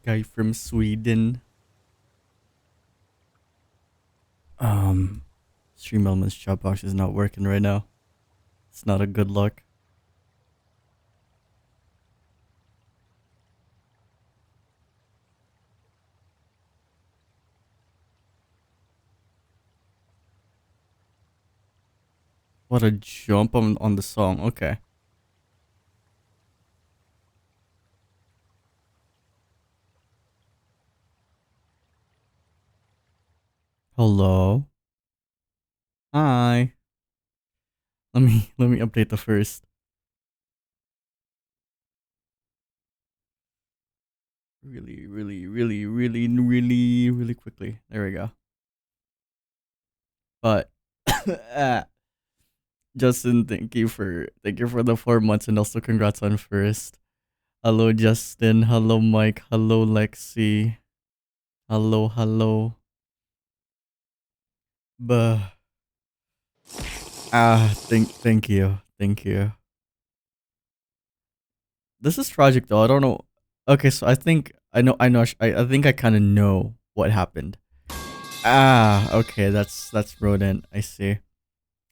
Guy from Sweden. Um, Stream Elements chat box is not working right now. It's not a good look. What a jump on the song. Okay. Hello. Hi. Let me update the first. Really quickly. There we go. But ah, Justin, thank you for the 4 months and also congrats on first. Hello Justin. Hello Mike. Hello Lexi. Hello. Buh. Thank you. Thank you. This is tragic though. I don't know. Okay, so I think I kind of know what happened. Okay, that's rodent. I see.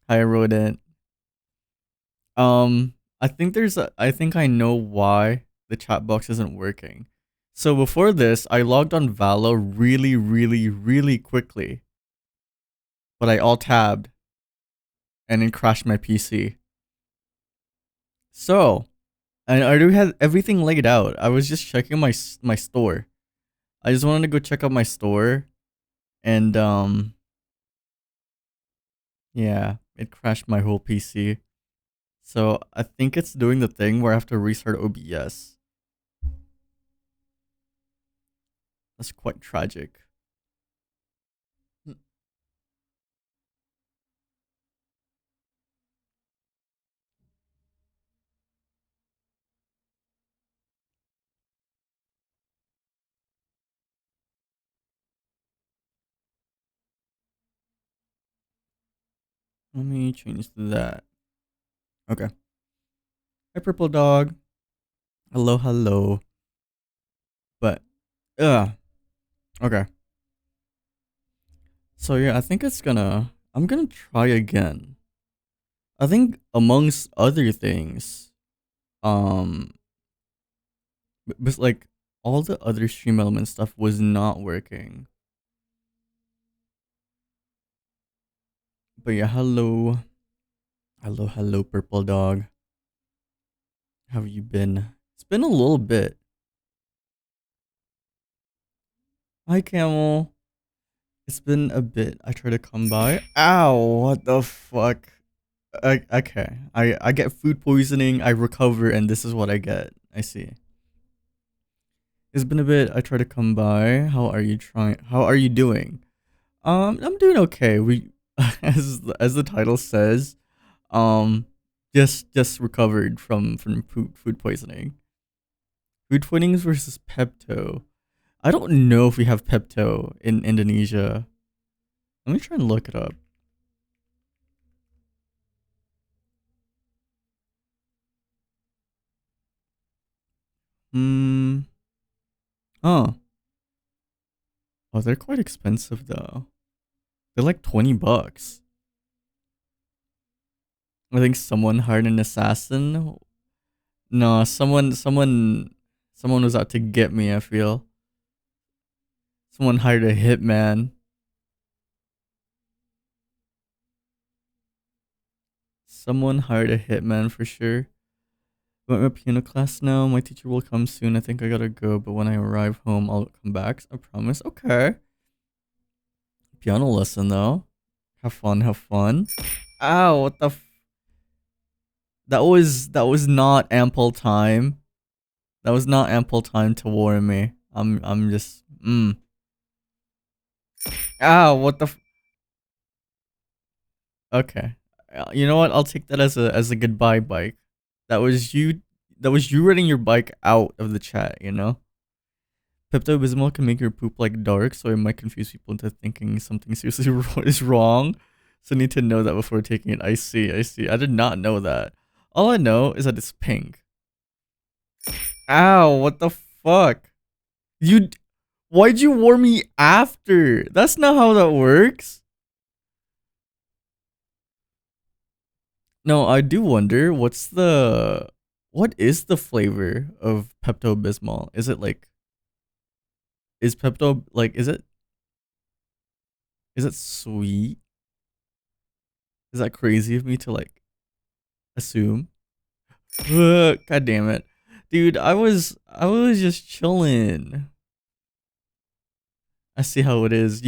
Hi rodent. I think I know why the chat box isn't working. So before this, I logged on Valo really quickly, but I alt tabbed and it crashed my PC. So, and I already had everything laid out. I was just checking my store. I just wanted to go check out my store, and yeah, it crashed my whole PC. So I think it's doing the thing where I have to restart OBS. That's quite tragic. Let me change that. Okay. Hi, purple dog. Hello. But, okay. So yeah, I think I'm gonna try again. I think amongst other things, um, but like all the other stream element stuff was not working. But yeah, hello, purple dog. How have you been? It's been a little bit. Hi, camel. It's been a bit. I try to come by. Ow! What the fuck? Okay. I get food poisoning. I recover, and this is what I get. I see. It's been a bit. I try to come by. How are you doing? I'm doing okay. We, as the title says, um, just recovered from food poisoning. Food poisoning versus Pepto. I don't know if we have Pepto in Indonesia. Let me try and look it up. Hmm. Oh. Oh, they're quite expensive though. They're like $20. I think someone hired an assassin. No, someone was out to get me, I feel. Someone hired a hitman. Someone hired a hitman for sure. I'm at my piano class now. My teacher will come soon. I think I gotta go, but when I arrive home, I'll come back. I promise. Okay. Piano lesson though. Have fun. Ow, what the that was not ample time. That was not ample time to warn me. I'm just Ow, what the okay. You know what? I'll take that as a goodbye bike. That was you. That was you running your bike out of the chat. You know, Pepto Bismol can make your poop like dark, so it might confuse people into thinking something seriously is wrong. So need to know that before taking it. I see. I see. I did not know that. All I know is that it's pink. Ow! What the fuck? You why'd you warn me after? That's not how that works. No, I do wonder what is the flavor of Pepto Bismol? Is it like is Pepto like is it sweet? Is that crazy of me to like assume? God damn it. Dude, I was just chilling. I see how it is.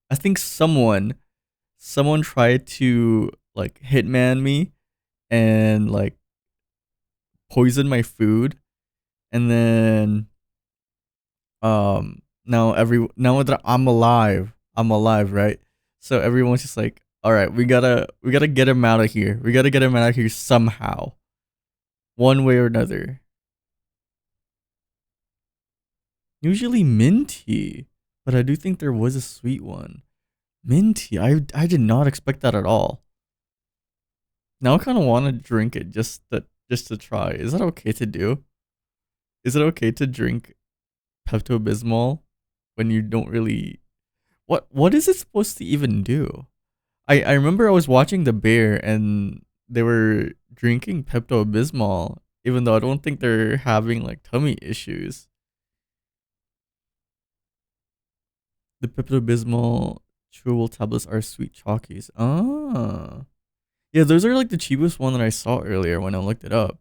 I think someone tried to like hitman me and like poison my food, and then now that I'm alive, right? So everyone's just like, all right, we gotta get him out of here. We gotta get him out of here somehow, one way or another. Usually minty, but I do think there was a sweet one. Minty, I did not expect that at all. Now I kind of want to drink it just to try. Is that okay to do? Is it okay to drink Pepto Bismol when you don't really what is it supposed to even do? I remember I was watching The Bear and they were drinking Pepto Bismol, even though I don't think they're having like tummy issues. The Pepto Bismol chewable tablets are sweet chalkies. Ah, yeah, those are like the cheapest one that I saw earlier when I looked it up.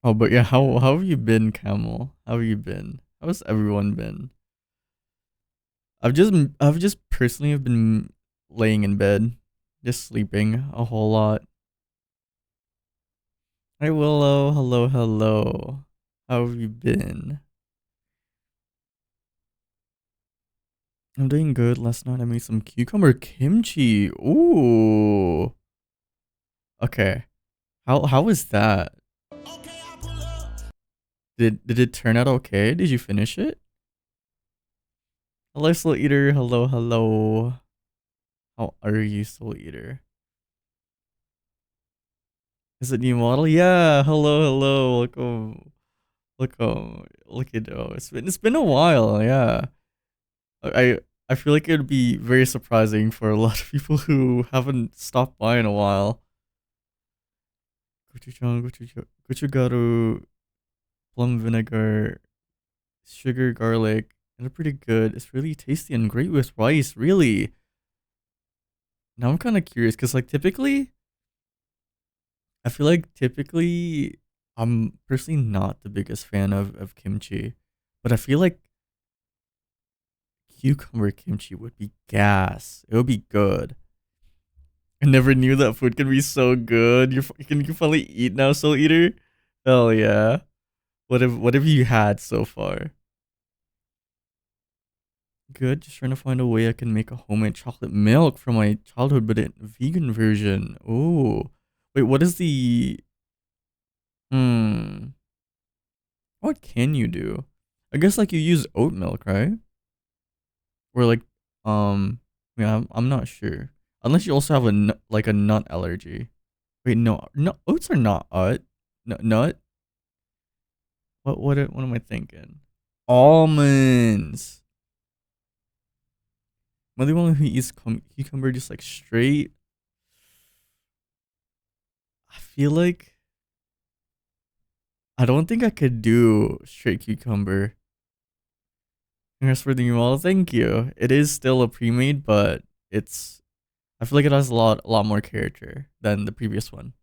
Oh, but yeah, how have you been, Camel? How have you been? How's everyone been? I've just personally have been laying in bed, just sleeping a whole lot. Hi Willow, hello, hello. How have you been? I'm doing good. Last night I made some cucumber kimchi. Ooh. Okay. How was that? Did it turn out okay? Did you finish it? Hello, Soul Eater. Hello, hello. How are you, Soul Eater? Is it new model? Yeah. Hello, hello. Look at it's been a while. Yeah. I I feel like it would be very surprising for a lot of people who haven't stopped by in a while. Gochugaru, plum vinegar, sugar, garlic, and they're pretty good. It's really tasty and great with rice. Really. Now I'm kind of curious because like I feel like typically I'm personally not the biggest fan of kimchi, but I feel like cucumber kimchi would be gas. It would be good. I never knew that food can be so good. Can you finally eat now, Soul Eater? Hell yeah. What have you had so far? Good. Just trying to find a way I can make a homemade chocolate milk from my childhood, but a vegan version. Oh, wait. What is the hmm? What can you do? I guess like you use oat milk, right? Or like yeah, I'm not sure. Unless you also have like a nut allergy. Wait, no, no, oats are not nut. What am I thinking? Almonds. Am I the one who eats cucumber just like straight? I feel like I don't think I could do straight cucumber. Here's for the well, thank you. It is still a pre-made, but it's I feel like it has a lot more character than the previous one.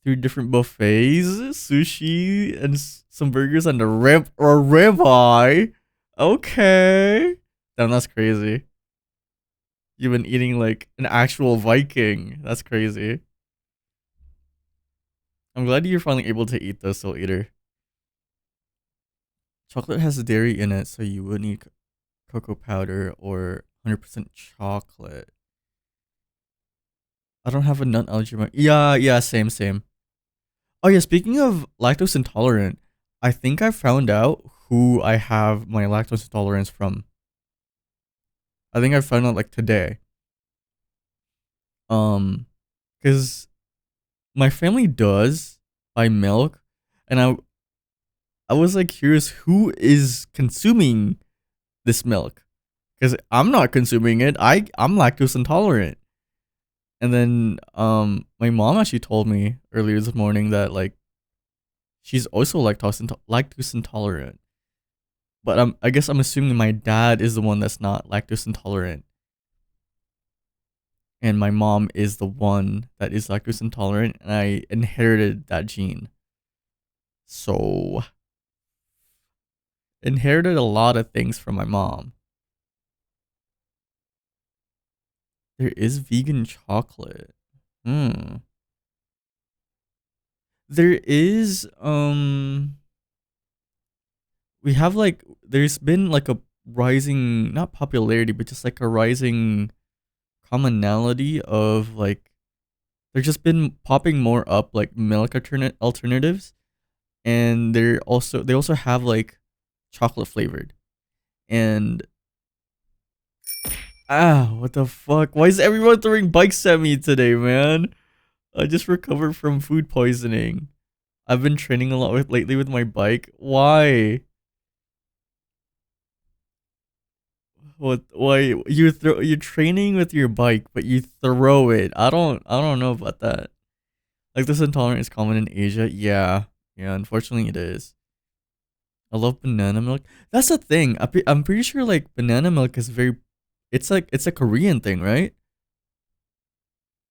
Three different buffets, sushi, and some burgers, and a ribeye. Okay, damn, that's crazy. You've been eating like an actual Viking. That's crazy. I'm glad you're finally able to eat this, Soul Eater. Chocolate has dairy in it, so you would need cocoa powder or 100% chocolate. I don't have a nut allergy. Yeah, yeah, same, same. Oh yeah, speaking of lactose intolerant, I think I found out who I have my lactose intolerance from. I think I found out like today. Um, because my family does buy milk, and I was like curious who is consuming this milk because I'm not consuming it. I'm lactose intolerant. And then my mom actually told me earlier this morning that like she's also lactose intolerant. But I guess I'm assuming my dad is the one that's not lactose intolerant, and my mom is the one that is lactose intolerant, and I inherited that gene. So inherited a lot of things from my mom. There is vegan chocolate. Hmm. There is we have like there's been like a rising not popularity but just like a rising commonality of like there's just been popping more up like milk alternatives, and they also have like chocolate flavored. And what the fuck, why is everyone throwing bikes at me today, man? I just recovered from food poisoning. I've been training a lot lately with my bike. Why? Why you're training with your bike but you throw it? I don't know about that. Like this intolerance is common in Asia. Yeah. Yeah, unfortunately it is. I love banana milk. That's the thing. I'm pretty sure like banana milk is very it's a Korean thing, right?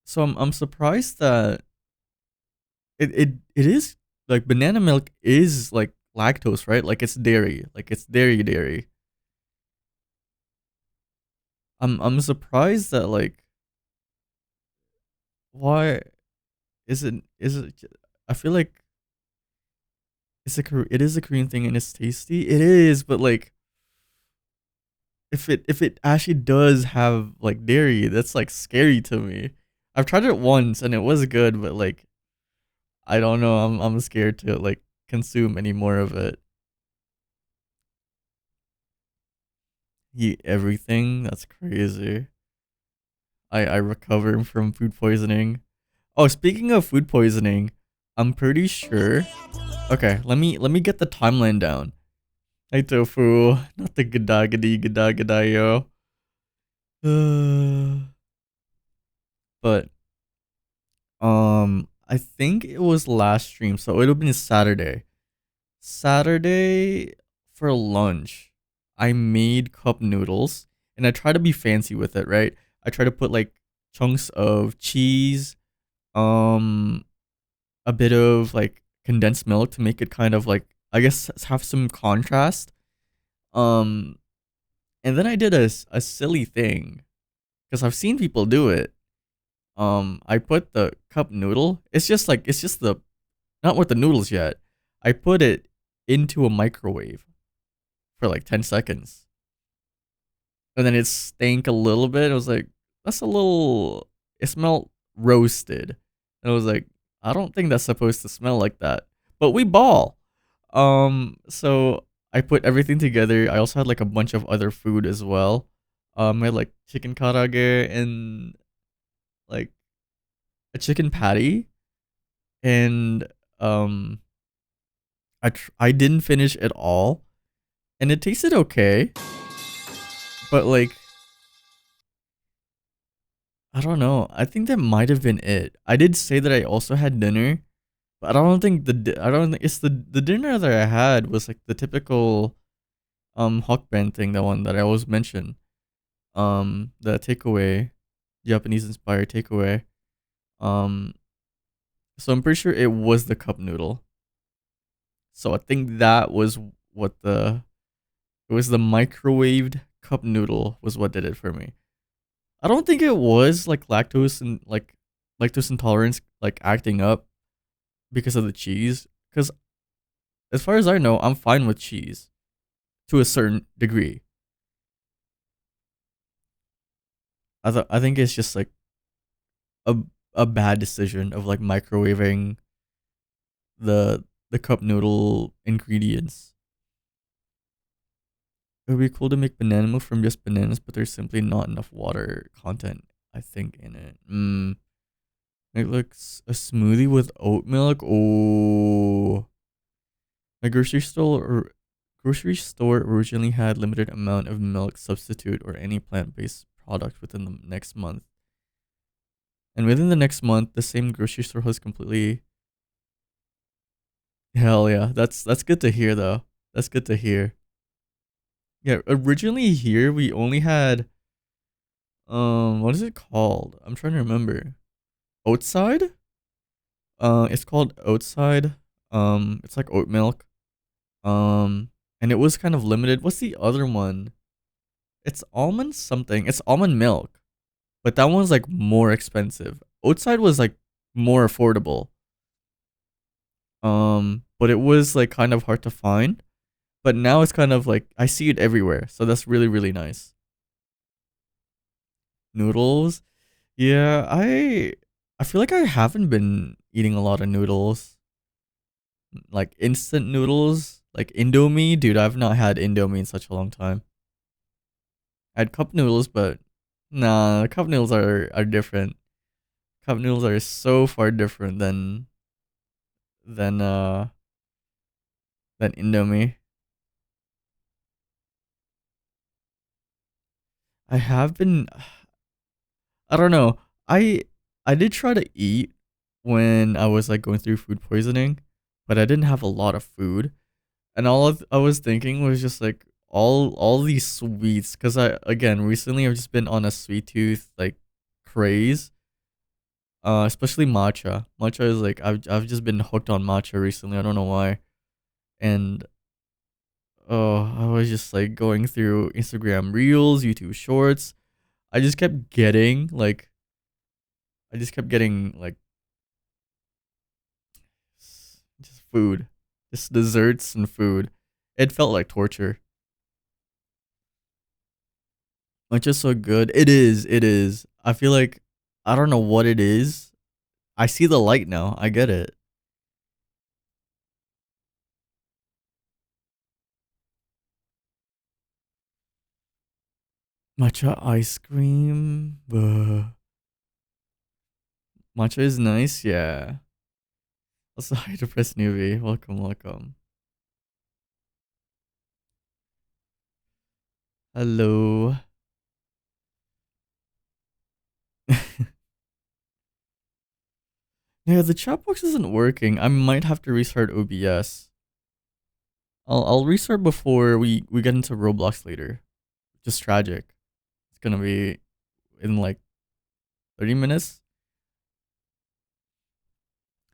So I'm surprised that it is like banana milk is like lactose, right? Like it's dairy. Like it's dairy. I'm surprised that like why is it I feel like it is a Korean thing and it's tasty. It is, but like if it actually does have like dairy, that's like scary to me. I've tried it once and it was good, but like I don't know. I'm scared to like consume any more of it. Eat everything. That's crazy. I recovered from food poisoning. Oh, speaking of food poisoning, I'm pretty sure. Okay, let me get the timeline down. Hey tofu, not the gada yo. But I think it was last stream, so it would have been Saturday. Saturday for lunch, I made cup noodles and I try to be fancy with it, right? I try to put like chunks of cheese, um, a bit of like condensed milk to make it kind of like I guess have some contrast. Um, and then I did a silly thing because I've seen people do it. I put the cup noodle. It's just the not with the noodles yet. I put it into a microwave for like 10 seconds. And then it stank a little bit. I was like, that's a little, it smelled roasted. And I was like, I don't think that's supposed to smell like that. But we ball. So I put everything together. I also had like a bunch of other food as well. I had like chicken karage and like a chicken patty. And um, I didn't finish it all. And it tasted okay. But like, I don't know. I think that might have been it. I did say that I also had dinner, but I don't think it's the dinner that I had was like the typical hokben thing, the one that I always mention. The takeaway, Japanese inspired takeaway. Um so I'm pretty sure it was the cup noodle. So I think that was what the it was the microwaved cup noodle was what did it for me. I don't think it was like lactose intolerance like acting up because of the cheese. Because as far as I know, I'm fine with cheese to a certain degree. I think it's just like a a bad decision of like microwaving the the cup noodle ingredients. It would be cool to make banana milk from just bananas, but there's simply not enough water content, I think, in it. It looks a smoothie with oat milk. Oh, my grocery store originally had limited amount of milk substitute or any plant-based product within the next month. And within the next month, the same grocery store has completely. Hell yeah, that's good to hear though. That's good to hear. Yeah, originally here we only had what is it called? I'm trying to remember. Outside? It's called Outside. It's like oat milk. And it was kind of limited. What's the other one? It's almond something. It's almond milk, but that one's like more expensive. Outside was like more affordable. But it was like kind of hard to find. But now it's kind of like I see it everywhere, so that's really really nice. Noodles, yeah, I feel like I haven't been eating a lot of noodles, like instant noodles, like Indomie. Dude, I've not had Indomie in such a long time. I had cup noodles, but nah, cup noodles are different. Cup noodles are so far different than uh than Indomie. I have been I don't know. I I did try to eat when I was like going through food poisoning, but I didn't have a lot of food, and I was thinking was just like all these sweets because I again recently I've just been on a sweet tooth like craze. Especially matcha. Matcha is like I've just been hooked on matcha recently. I don't know why, and oh I was just like going through Instagram Reels, YouTube Shorts. I just kept getting like I just kept getting like just food, just desserts and food. It felt like torture. Matcha's so good. It is. It is. I feel like I don't know what it is. I see the light now. I get it. Matcha ice cream. Matcha is nice. Yeah. Also, hi, depressed newbie. Welcome, welcome. Hello. Yeah, the chat box isn't working. I might have to restart OBS. I'll restart before we get into Roblox later. Just tragic. It's gonna be in like 30 minutes.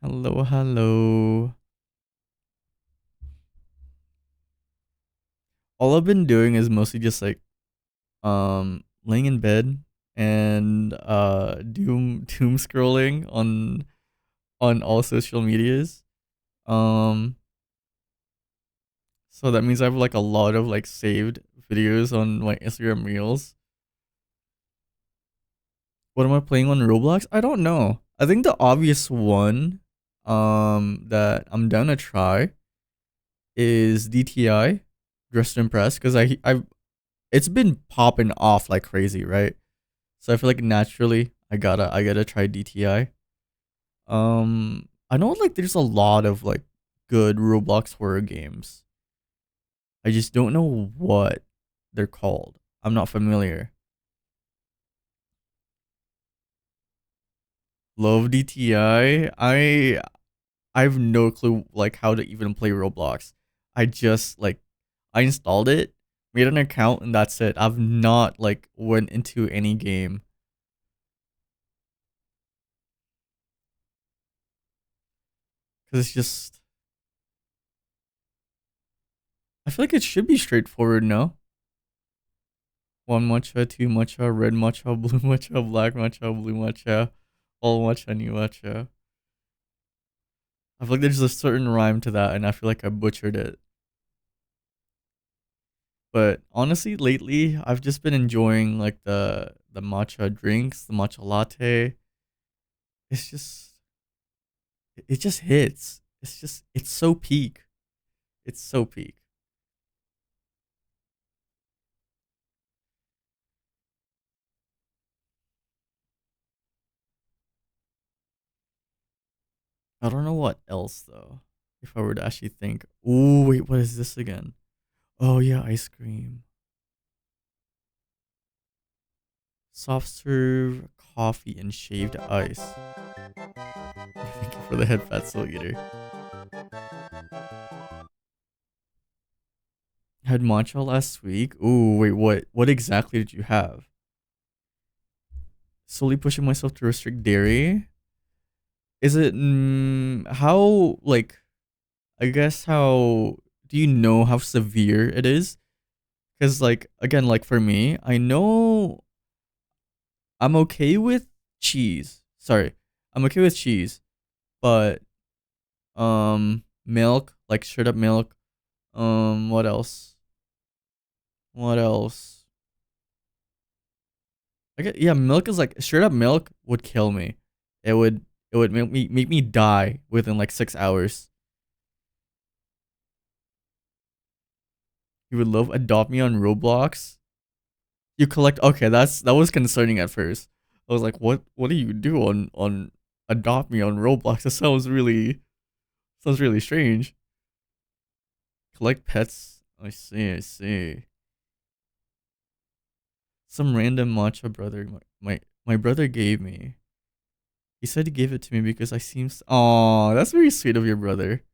Hello, hello. All I've been doing is mostly just like laying in bed and doom scrolling on all social medias. Um so that means I have like a lot of like saved videos on my Instagram Reels. What am I playing on Roblox? I don't know. I think the obvious one that I'm down to try is DTI, Dress to Impress, because I it's been popping off like crazy, right? So I feel like naturally I gotta try DTI. I know like there's a lot of like good Roblox horror games. I just don't know what they're called. I'm not familiar. Love DTI. I have no clue like how to even play Roblox. I just like I installed it, made an account, and that's it. I've not like went into any game because it's just I feel like it should be straightforward. No, one matcha, two matcha, red matcha, blue matcha, black matcha, blue matcha, all matcha, new matcha. I feel like there's a certain rhyme to that, and I feel like I butchered it. But honestly, lately I've just been enjoying like the matcha drinks, the matcha latte. It's just it just hits. it's so peak. It's so peak. I don't know what else though. If I were to actually think, ooh, wait, what is this again? Oh yeah, ice cream, soft serve, coffee, and shaved ice. Thank you for the head fatso eater. Had matcha last week. Ooh, wait, what? What exactly did you have? Slowly pushing myself to restrict dairy. Is it how like? I guess how do you know how severe it is? Because like again, like for me, I know I'm okay with cheese. Sorry, I'm okay with cheese, but milk, like straight up milk. What else? What else? I get yeah, milk is like straight up milk would kill me. It would it would make me die within like 6 hours. You would love adopt me on Roblox. You collect okay, that was concerning at first. I was like, what do you do on adopt me on Roblox? That sounds really strange. Collect pets. I see, I see. Some random matcha brother my brother gave me. He said he gave it to me because I seem oh, that's very sweet of your brother.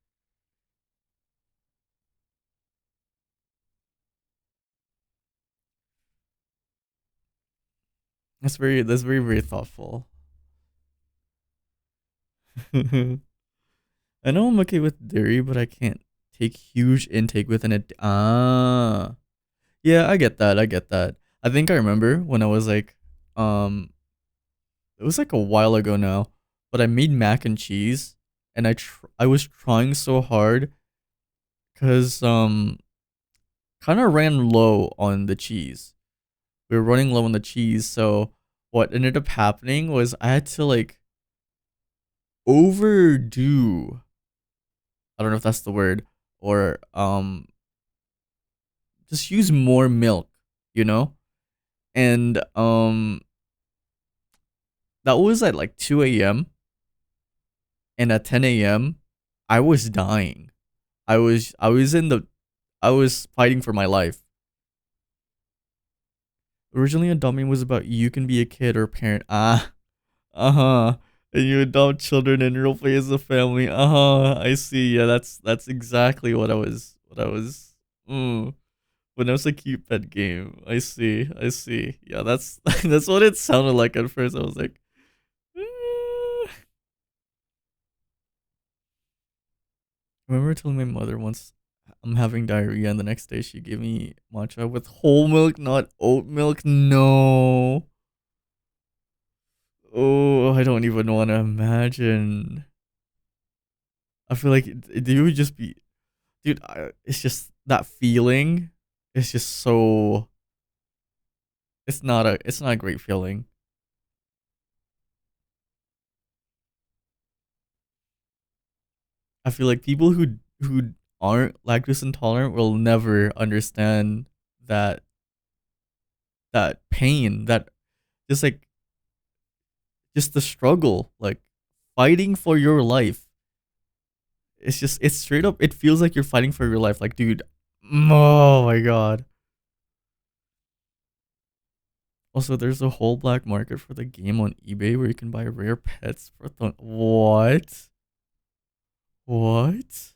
That's very thoughtful. I know I'm okay with dairy, but I can't take huge intake within it. Ah, yeah, I get that. I get that. I think I remember when I was like, um, it was like a while ago now, but I made mac and cheese, and I was trying so hard because kind of ran low on the cheese. We were running low on the cheese, so what ended up happening was I had to like overdo. I don't know if that's the word, or just use more milk, you know? And that was at like 2 a.m. and at 10 a.m. I was dying. I was fighting for my life. Originally Adopting was about you can be a kid or parent. Ah, uh-huh. And you adopt children and roleplay as a family. Uh-huh. I see. Yeah, that's exactly what I was when it was a cute pet game. I see. I see. Yeah, that's that's what it sounded like at first. I was like, "Eh." I remember telling my mother once I'm having diarrhea, and the next day she gave me matcha with whole milk, not oat milk. No. Oh, I don't even want to imagine. I feel like you would just be, dude. It's just that feeling. It's just so. It's not a great feeling. I feel like people who aren't lactose intolerant will never understand that that pain, that just like just the struggle, like fighting for your life. It's straight up. It feels like you're fighting for your life. Like, dude, oh my god. Also, there's a whole black market for the game on eBay where you can buy rare pets for what? What?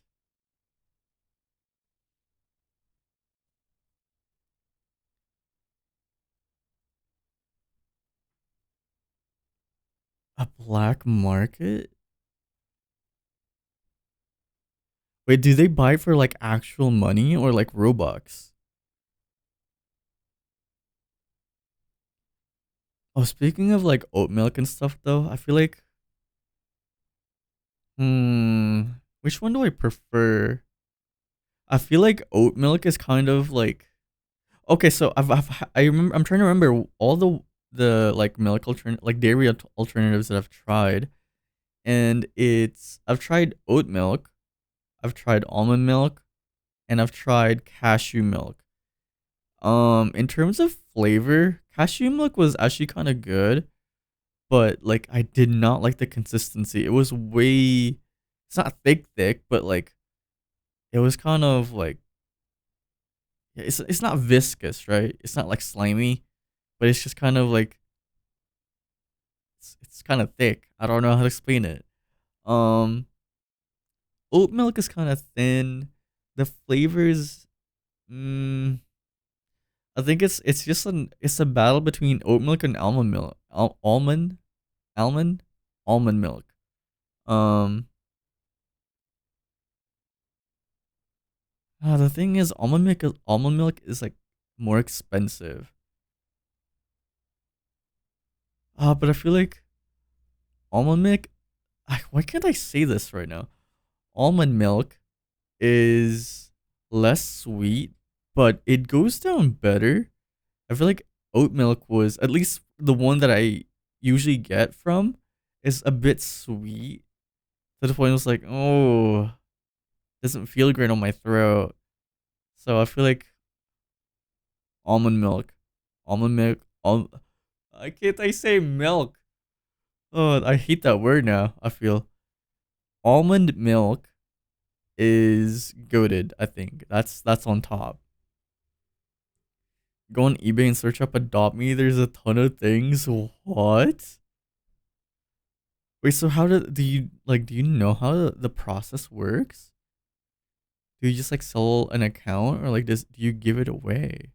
A black market? Wait, do they buy for like actual money or like Robux? Oh, speaking of like oat milk and stuff though, I feel like hmm, which one do I prefer? I feel like oat milk is kind of like okay, so I remember I'm trying to remember all the like milk like dairy alternatives that I've tried, and it's I've tried oat milk, I've tried almond milk, and I've tried cashew milk. In terms of flavor, cashew milk was actually kind of good, but like I did not like the consistency. It was way, it's not thick, but like it was kind of like, yeah, it's not viscous, right? It's not like slimy, but it's just kind of like it's kind of thick. I don't know how to explain it. Um, Oat milk is kind of thin. The flavors, mm, I think it's just it's a battle between oat milk and almond milk. Almond almond milk. Um, the thing is, almond milk is like more expensive. But I feel like almond milk. Why can't I say this right now? Almond milk is less sweet, but it goes down better. I feel like oat milk was, at least the one that I usually get from, is a bit sweet to the point it's like, oh, doesn't feel great on my throat. So I feel like almond milk, almond milk, I can't I say milk. Oh, I hate that word now. I feel almond milk is goated. I think that's on top. Go on eBay and search up Adopt Me. There's a ton of things. What? Wait, so how do you like? Do you know how the process works? Do you just like sell an account, or like do you give it away?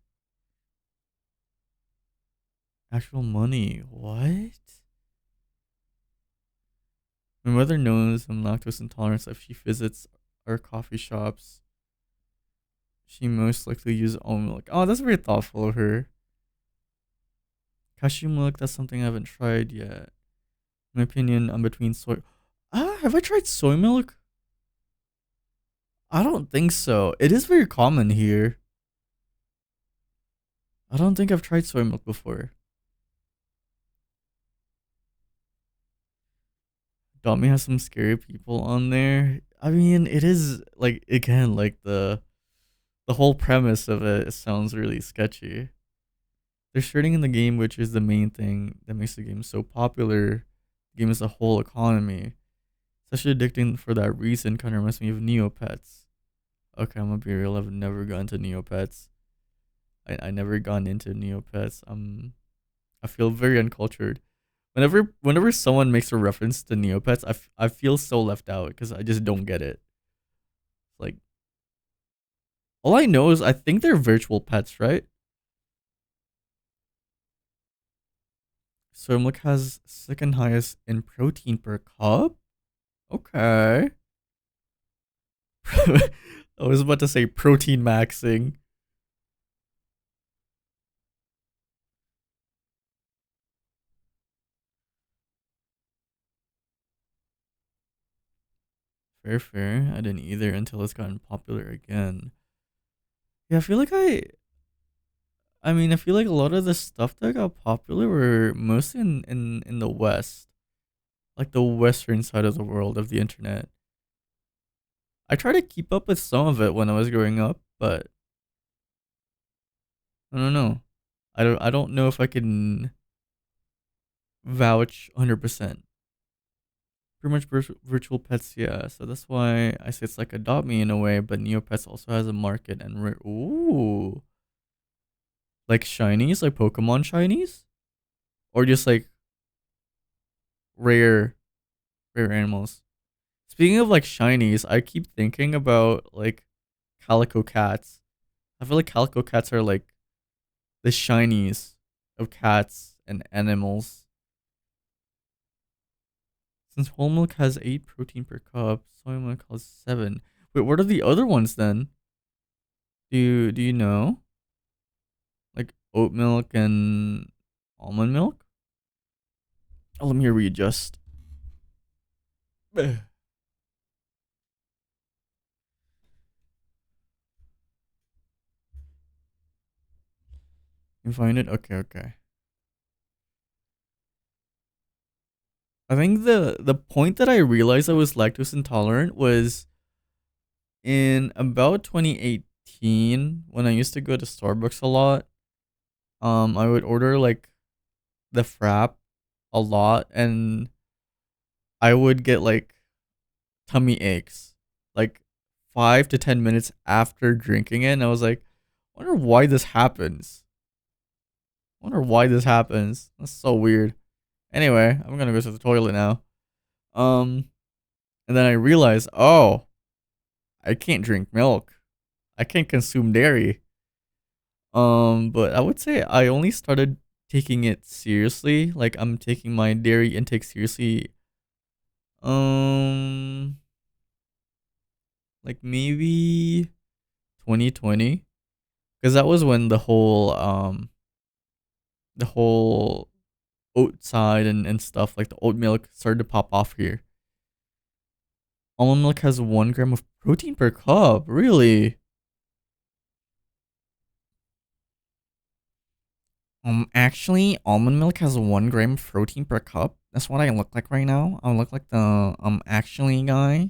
Actual money? What? My mother knows I'm lactose intolerant, so if she visits our coffee shops, she most likely uses almond milk. Oh, that's very thoughtful of her. Cashew milk, that's something I haven't tried yet. In my opinion, I'm between soy. Have I tried soy milk? I don't think so. It is very common here. I don't think I've tried soy milk before. Dami has some scary people on there. I mean, it is like again like the whole premise of it sounds really sketchy. They're starting in the game, which is the main thing that makes the game so popular. The game is a whole economy. It's actually addicting for that reason. Kind of reminds me of Neopets. Okay, I'm gonna be real. I've never gone to Neopets. I never gone into Neopets. I feel very uncultured. Whenever someone makes a reference to Neopets, I feel so left out because I just don't get it. Like all I know is I think they're virtual pets, right? So milk has second highest in protein per cup. Okay. I was about to say protein maxing. Fair, fair. I didn't either until it's gotten popular again. Yeah, I feel like I mean, I feel like a lot of the stuff that got popular were mostly in the West, like the Western side of the world of the internet. I try to keep up with some of it when I was growing up, but I don't know. I don't know if I can vouch 100%. Pretty much virtual pets, yeah. So that's why I say it's like Adopt Me in a way, but Neopets also has a market and ooh, like shinies, like Pokemon shinies, or just like rare rare animals. Speaking of like shinies, I keep thinking about like calico cats. I feel like calico cats are like the shinies of cats and animals. Since whole milk has 8 protein per cup, soy milk has 7. Wait, what are the other ones then? Do you know? Like oat milk and almond milk? Oh, let me readjust. You find it? Okay, okay. I think the point that I realized I was lactose intolerant was in about 2018 when I used to go to Starbucks a lot. I would order like the frap a lot, and I would get like tummy aches like 5 to 10 minutes after drinking it. And I was like, wonder why this happens. Wonder why this happens. That's so weird. Anyway, I'm gonna go to the toilet now. Um, and then I realized, oh, I can't drink milk. I can't consume dairy. But I would say I only started taking it seriously. Like I'm taking my dairy intake seriously. Um, like maybe 2020, because that was when the whole oat side and stuff like the oat milk started to pop off here. Almond milk has 1 gram of protein per cup. Really? Actually, almond milk has 1 gram of protein per cup. That's what I look like right now. I look like the actually guy.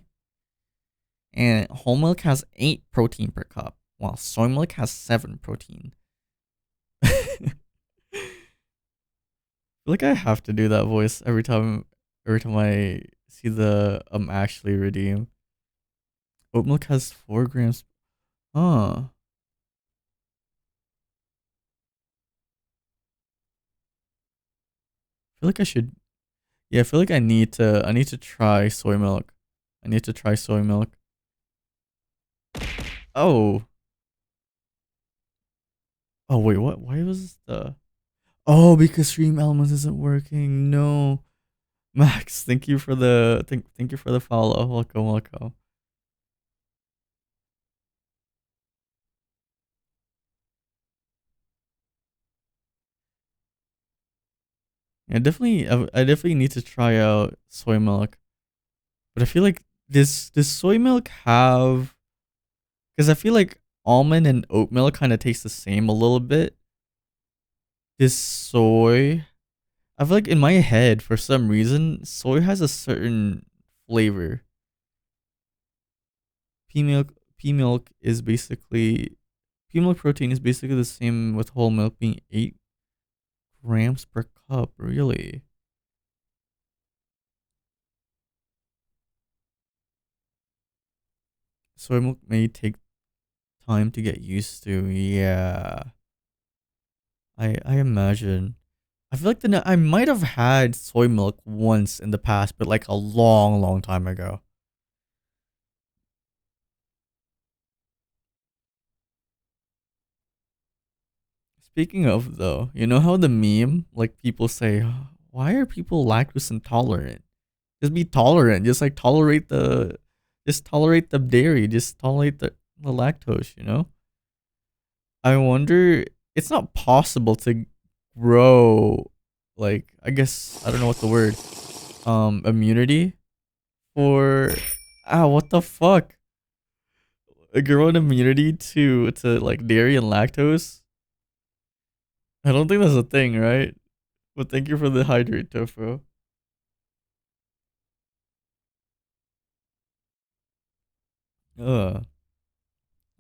And whole milk has 8 protein per cup, while soy milk has 7 protein. I feel like I have to do that voice every time I see the actually redeem. Oat milk has 4 grams. Huh. I feel like I should. Yeah, I feel like I need to try soy milk. I need to try soy milk. Oh. Oh wait, what? Why was the? Oh, because Stream Elements isn't working. No. Max, thank you for the follow. Welcome, welcome. I definitely need to try out soy milk. But I feel like this soy milk have, because I feel like almond and oat milk kind of taste the same a little bit. This soy, I feel like in my head for some reason soy has a certain flavor. Pea milk pea milk is basically pea milk protein is basically the same with whole milk being 8 grams per cup. Really? Soy milk may take time to get used to. Yeah, I imagine. I feel like I might have had soy milk once in the past, but like a long, long time ago. Speaking of though, you know how the meme like people say, why are people lactose intolerant? Just be tolerant. Just tolerate the dairy. Just tolerate the lactose. You know. I wonder. It's not possible to grow, like, I guess I don't know what the word, immunity for, what the fuck, grow an immunity to like dairy and lactose. I don't think that's a thing, right? But thank you for the hydrate tofu.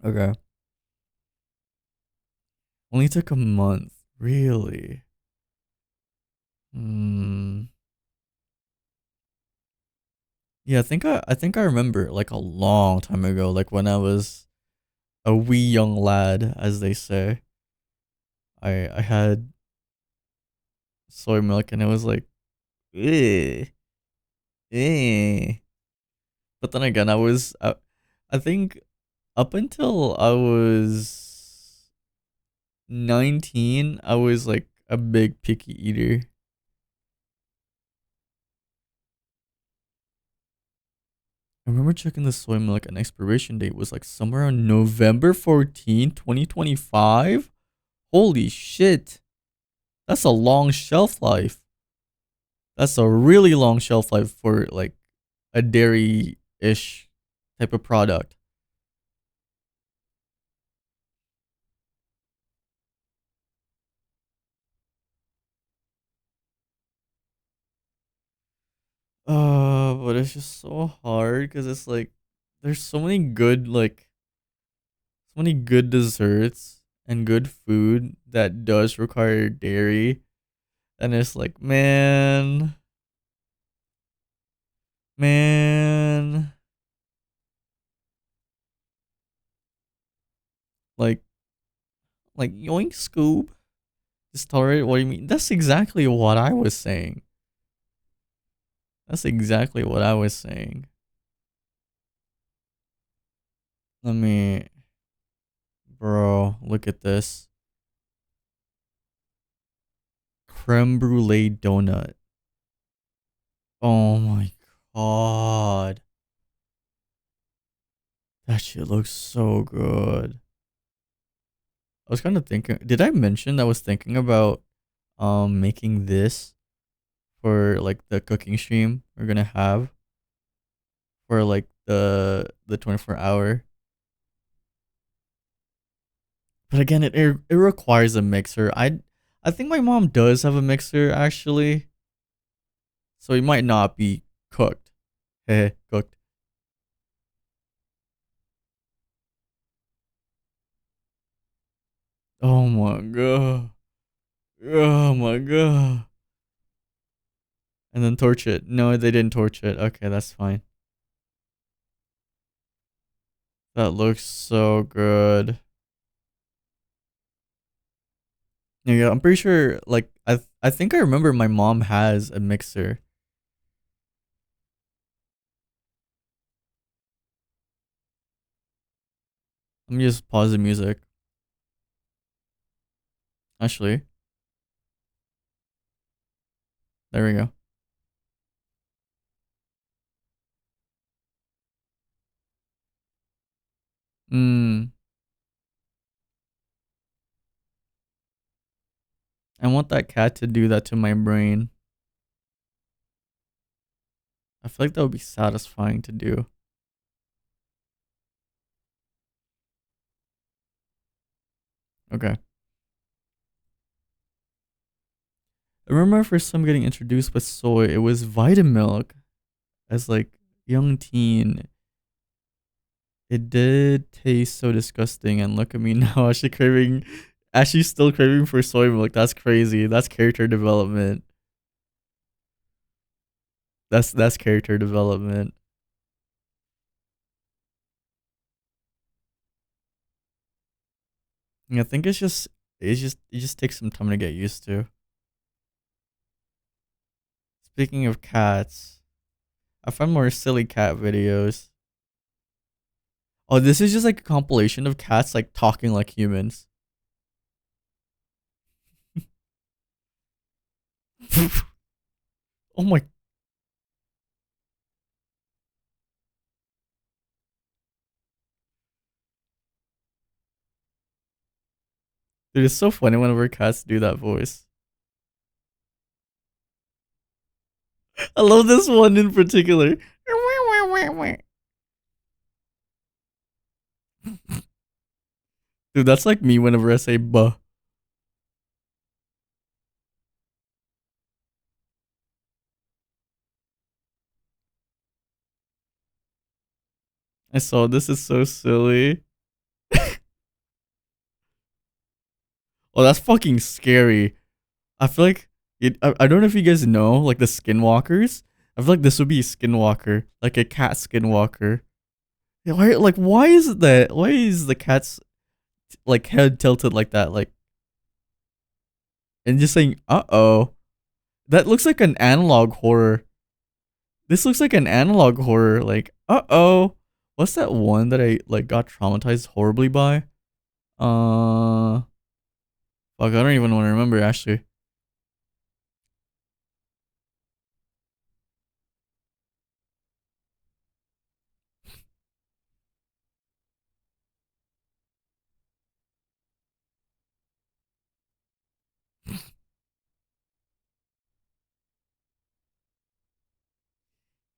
Okay. Only took a month. Really? Hmm. Yeah, I think I remember like a long time ago, like when I was a wee young lad, as they say. I had soy milk and it was like, eh, eh. But then again, I think up until I was 19, I was like a big picky eater. I remember checking the soy milk and expiration date was like somewhere on November 14th, 2025. Holy shit. That's a long shelf life. That's a really long shelf life for like a dairy ish type of product. But it's just so hard because it's like there's so many good like so many good desserts and good food that does require dairy, and it's like man, like yoink scoop. Just tolerate what you mean. That's exactly what I was saying. That's exactly what I was saying. Let me, bro, look at this creme brulee donut. Oh my god, that shit looks so good. I was kind of thinking. Did I mention I was thinking about making this for like the cooking stream we're gonna have for like the 24 hour? But again, it requires a mixer. I think my mom does have a mixer actually, so it might not be cooked. Heh, cooked. Oh my god. Oh my god. And then torch it. No, they didn't torch it. Okay, that's fine. That looks so good. Yeah, I'm pretty sure. Like, I think I remember my mom has a mixer. Let me just pause the music. Actually, there we go. Hmm. I want that cat to do that to my brain. I feel like that would be satisfying to do. Okay. I remember my first time getting introduced with soy. It was Vitamilk as like young teen. It did taste so disgusting, and look at me now, actually still craving for soy milk. That's crazy. That's character development. That's character development. Yeah, I think it just takes some time to get used to. Speaking of cats, I found more silly cat videos. Oh, this is just like a compilation of cats like talking like humans. Oh my, dude, it's so funny whenever cats do that voice. I love this one in particular. Dude, that's like me whenever I say buh. I saw this is so silly. Oh, that's fucking scary. I feel like I don't know if you guys know like the skinwalkers. I feel like this would be a skinwalker, like a cat skinwalker. Yeah, why is that? Why is the cat's like head tilted like that? Like and just saying, "Uh oh." That looks like an analog horror. This looks like an analog horror. Like, uh oh. What's that one that I like got traumatized horribly by? Fuck, I don't even want to remember actually.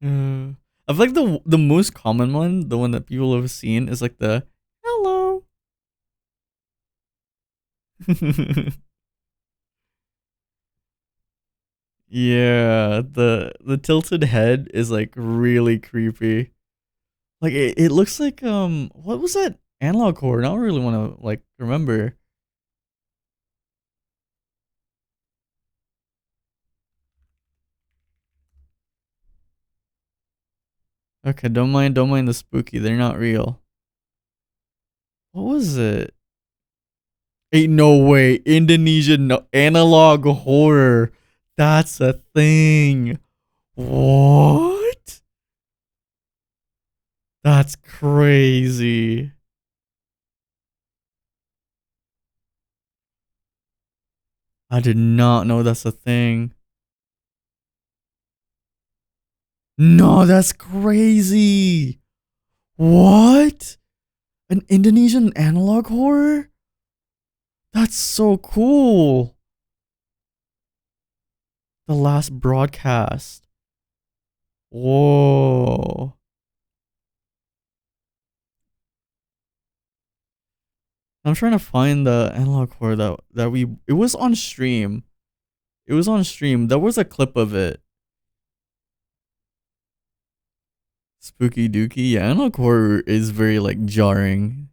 Uh, I feel like the most common one, the one that people have seen, is like the hello. Yeah, the tilted head is like really creepy. Like it looks like what was that analog cord? I don't really want to like remember. Okay, don't mind the spooky. They're not real. What was it? Ain't no way. Indonesian analog horror. That's a thing. What? That's crazy. I did not know that's a thing. No, that's crazy. What? An Indonesian analog horror? That's so cool. The last broadcast. Whoa. I'm trying to find the analog horror that we it was on stream. It was on stream. There was a clip of it. Spooky Dookie. Yeah, analog horror is very like jarring.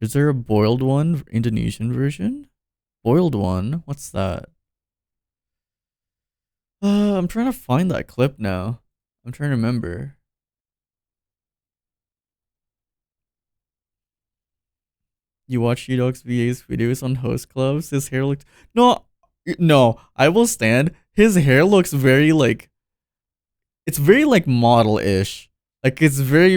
Is there a boiled one? Indonesian version? Boiled one? What's that? I'm trying to find that clip now. I'm trying to remember. You watch Udog's VA's videos on host clubs. His hair looks no, no. I will stand. His hair looks very like it's very like model-ish. Like it's very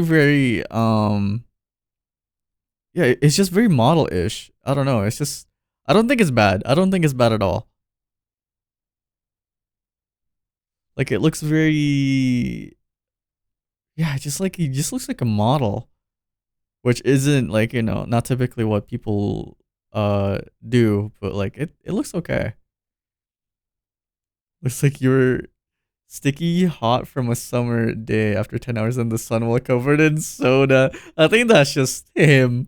yeah. It's just very model-ish. I don't know. It's just I don't think it's bad. I don't think it's bad at all. Like it looks very yeah. Just like he just looks like a model, which isn't like not typically what people do, but like it looks okay. Looks like you're sticky hot from a summer day after 10 hours in the sun while covered in soda. I think that's just him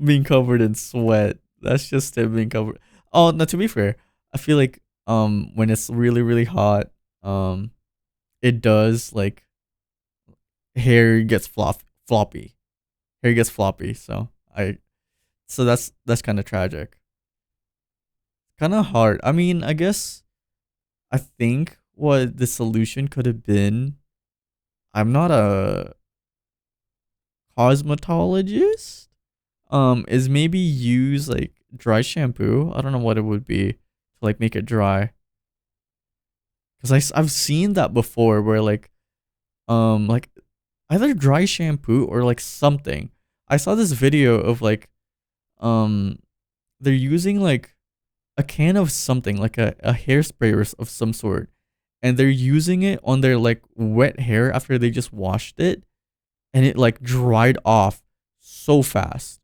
being covered in sweat. That's just him being covered. Oh, no, to be fair, I feel like when it's really hot, um it does like hair gets floppy. Hair gets floppy, so that's kind of tragic. Kind of hard. I mean, I guess I think what the solution could have been. I'm not a cosmetologist. Is maybe use like dry shampoo. I don't know what it would be to like make it dry. Cause I've seen that before where like either dry shampoo or like something. I saw this video of like um they're using like a can of something like a hairspray of some sort, and they're using it on their like wet hair after they just washed it, and it like dried off so fast.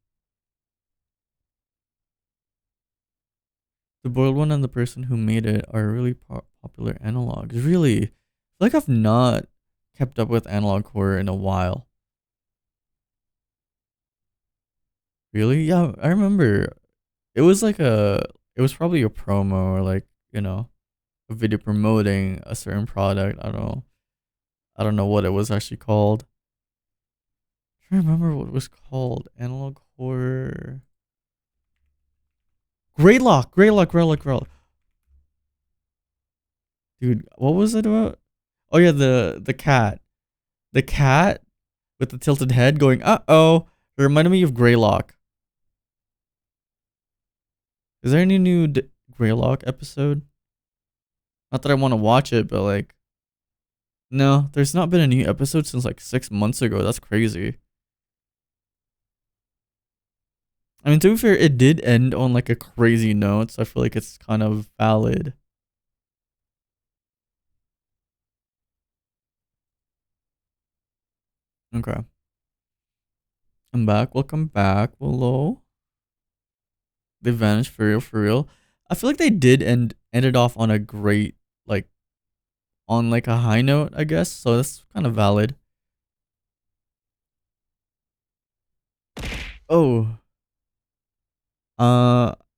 The boiled one and the person who made it are really popular analogs. Really, I feel like I've not kept up with analog horror in a while. Really? Yeah, I remember. It was like it was probably a promo or like a video promoting a certain product. I don't know. I don't know what it was actually called. I don't remember what it was called. Analog horror. Greylock. Greylock. Greylock. Greylock. Dude, what was it about? Oh yeah, the cat. The cat with the tilted head going, uh-oh. It reminded me of Greylock. Is there any new Greylock episode? Not that I want to watch it, but like, no, there's not been a new episode since like 6 months ago. That's crazy. I mean, to be fair, it did end on like a crazy note, so I feel like it's kind of valid. Okay. I'm back. Welcome back. Hello. They vanished for real, for real. I feel like they did ended off on a great like on like a high note, I guess. So that's kind of valid. Oh,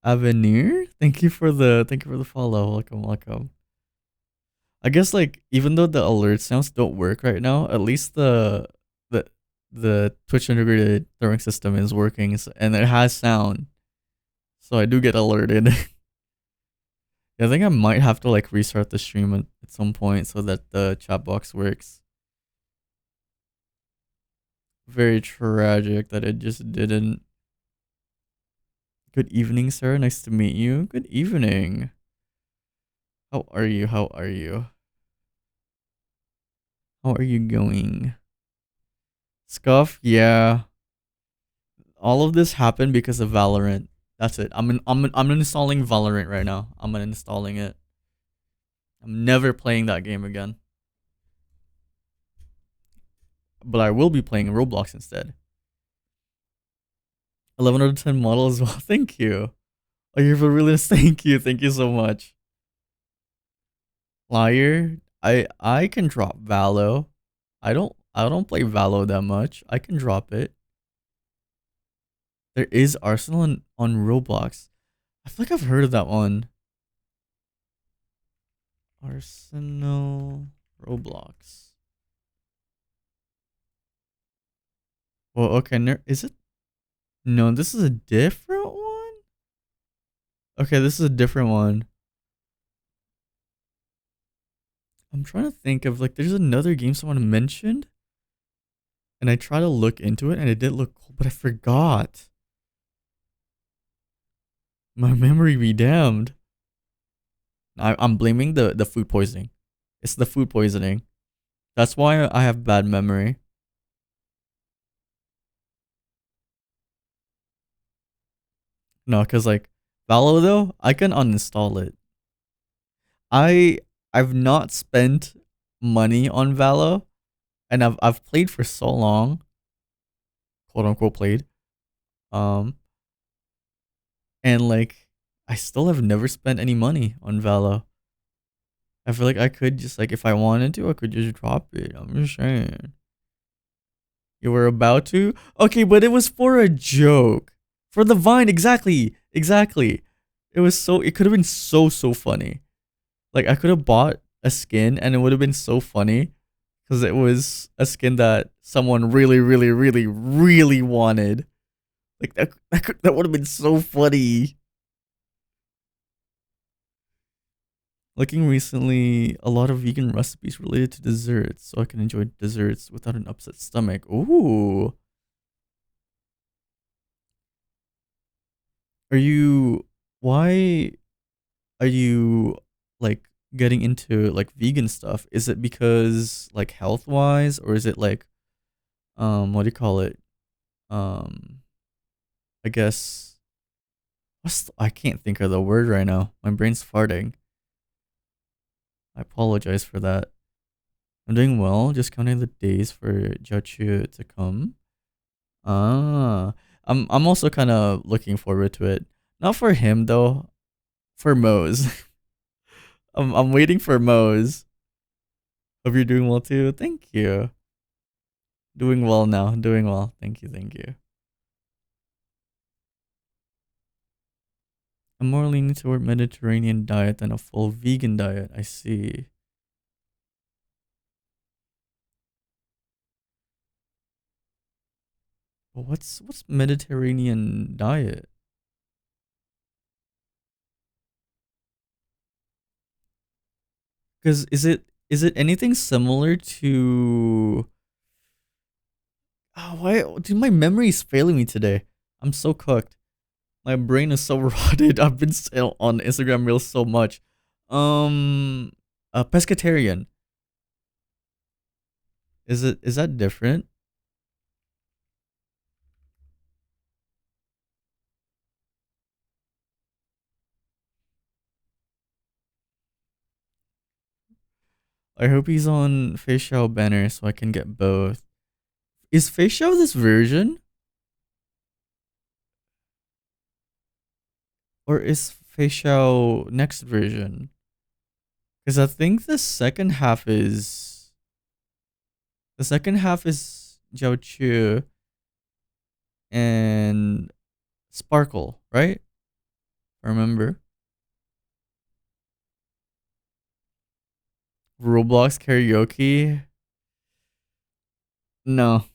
Avenir. Thank you for the follow. Welcome, welcome. I guess like even though the alert sounds don't work right now, at least the the Twitch integrated throwing system is working, and it has sound, so I do get alerted. Yeah, I think I might have to like restart the stream at some point so that the chat box works. Very tragic that it just didn't. Good evening, sir. Nice to meet you. Good evening. How are you? How are you? How are you going? Scuff, yeah. All of this happened because of Valorant. That's it. I'm installing Valorant right now. I'm uninstalling it. I'm never playing that game again. But I will be playing Roblox instead. 11 out of 10 model as well. Thank you. Oh, you're for realist. Thank you. Thank you so much. Liar. I can drop Valo. I don't play Valo that much. I can drop it. There is Arsenal on Roblox. I feel like I've heard of that one. Arsenal Roblox. Well, okay. Is it? No, this is a different one. Okay, this is a different one. I'm trying to think of like, there's another game someone mentioned, and I tried to look into it, and it did look cool, but I forgot. My memory be damned. I'm blaming the food poisoning. It's the food poisoning. That's why I have bad memory. No, cause like Valo though, I can uninstall it. I I've not spent money on Valo, and I've played for so long, quote unquote played. Um, and like I still have never spent any money on Valo. I feel like I could just like if I wanted to, I could just drop it. I'm just saying. You were about to? Okay, but it was for a joke. For the Vine, exactly. Exactly. It could have been so funny. Like I could have bought a skin and it would have been so funny because it was a skin that someone really wanted. Like that would have been so funny. Looking recently, a lot of vegan recipes related to desserts, so I can enjoy desserts without an upset stomach. Ooh. Are you why are you like getting into like vegan stuff? Is it because like health wise, or is it like what do you call it? Um I guess I can't think of the word right now. My brain's farting. I apologize for that. I'm doing well, just counting the days for Jiachu to come. Ah, I'm also kind of looking forward to it. Not for him though, for Mose. I'm waiting for Mose. Hope you're doing well too. Thank you. Doing well now. Doing well. Thank you. Thank you. I'm more leaning toward Mediterranean diet than a full vegan diet. I see. But what's Mediterranean diet? Because is it anything similar to? Oh, why? Dude, my memory is failing me today. I'm so cooked. My brain is so rotted. I've been still on Instagram Reels so much. A pescatarian. Is that different? I hope he's on Facial banner so I can get both. Is Facial this version? Or is Facial next version? Because I think the second half is Jiao Chu and Sparkle, right? I remember. Roblox karaoke? No.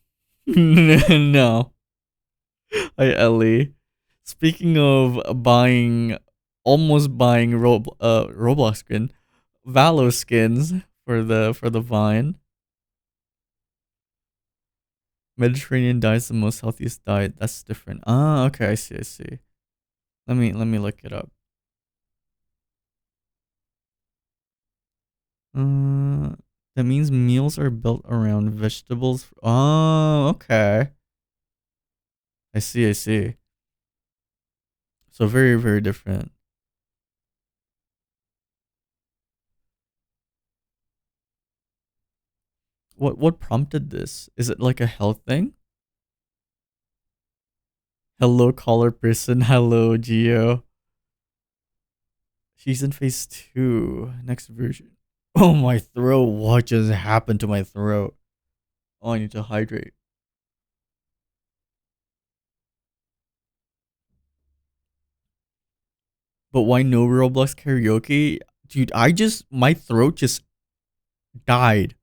No. Hi, Ellie. Speaking of buying, almost buying Roblox skin, Valo skins for the Vine. Mediterranean diet is the most healthiest diet. That's different. Ah, okay, I see, I see. Let me look it up. Uh, that means meals are built around vegetables. Oh, okay. I see, I see. So very, very different. What prompted this? Is it like a health thing? Hello, caller person. Hello, Geo. She's in phase two. Next version. Oh, my throat. What just happened to my throat? Oh, I need to hydrate. But why no Roblox karaoke? Dude, my throat just died.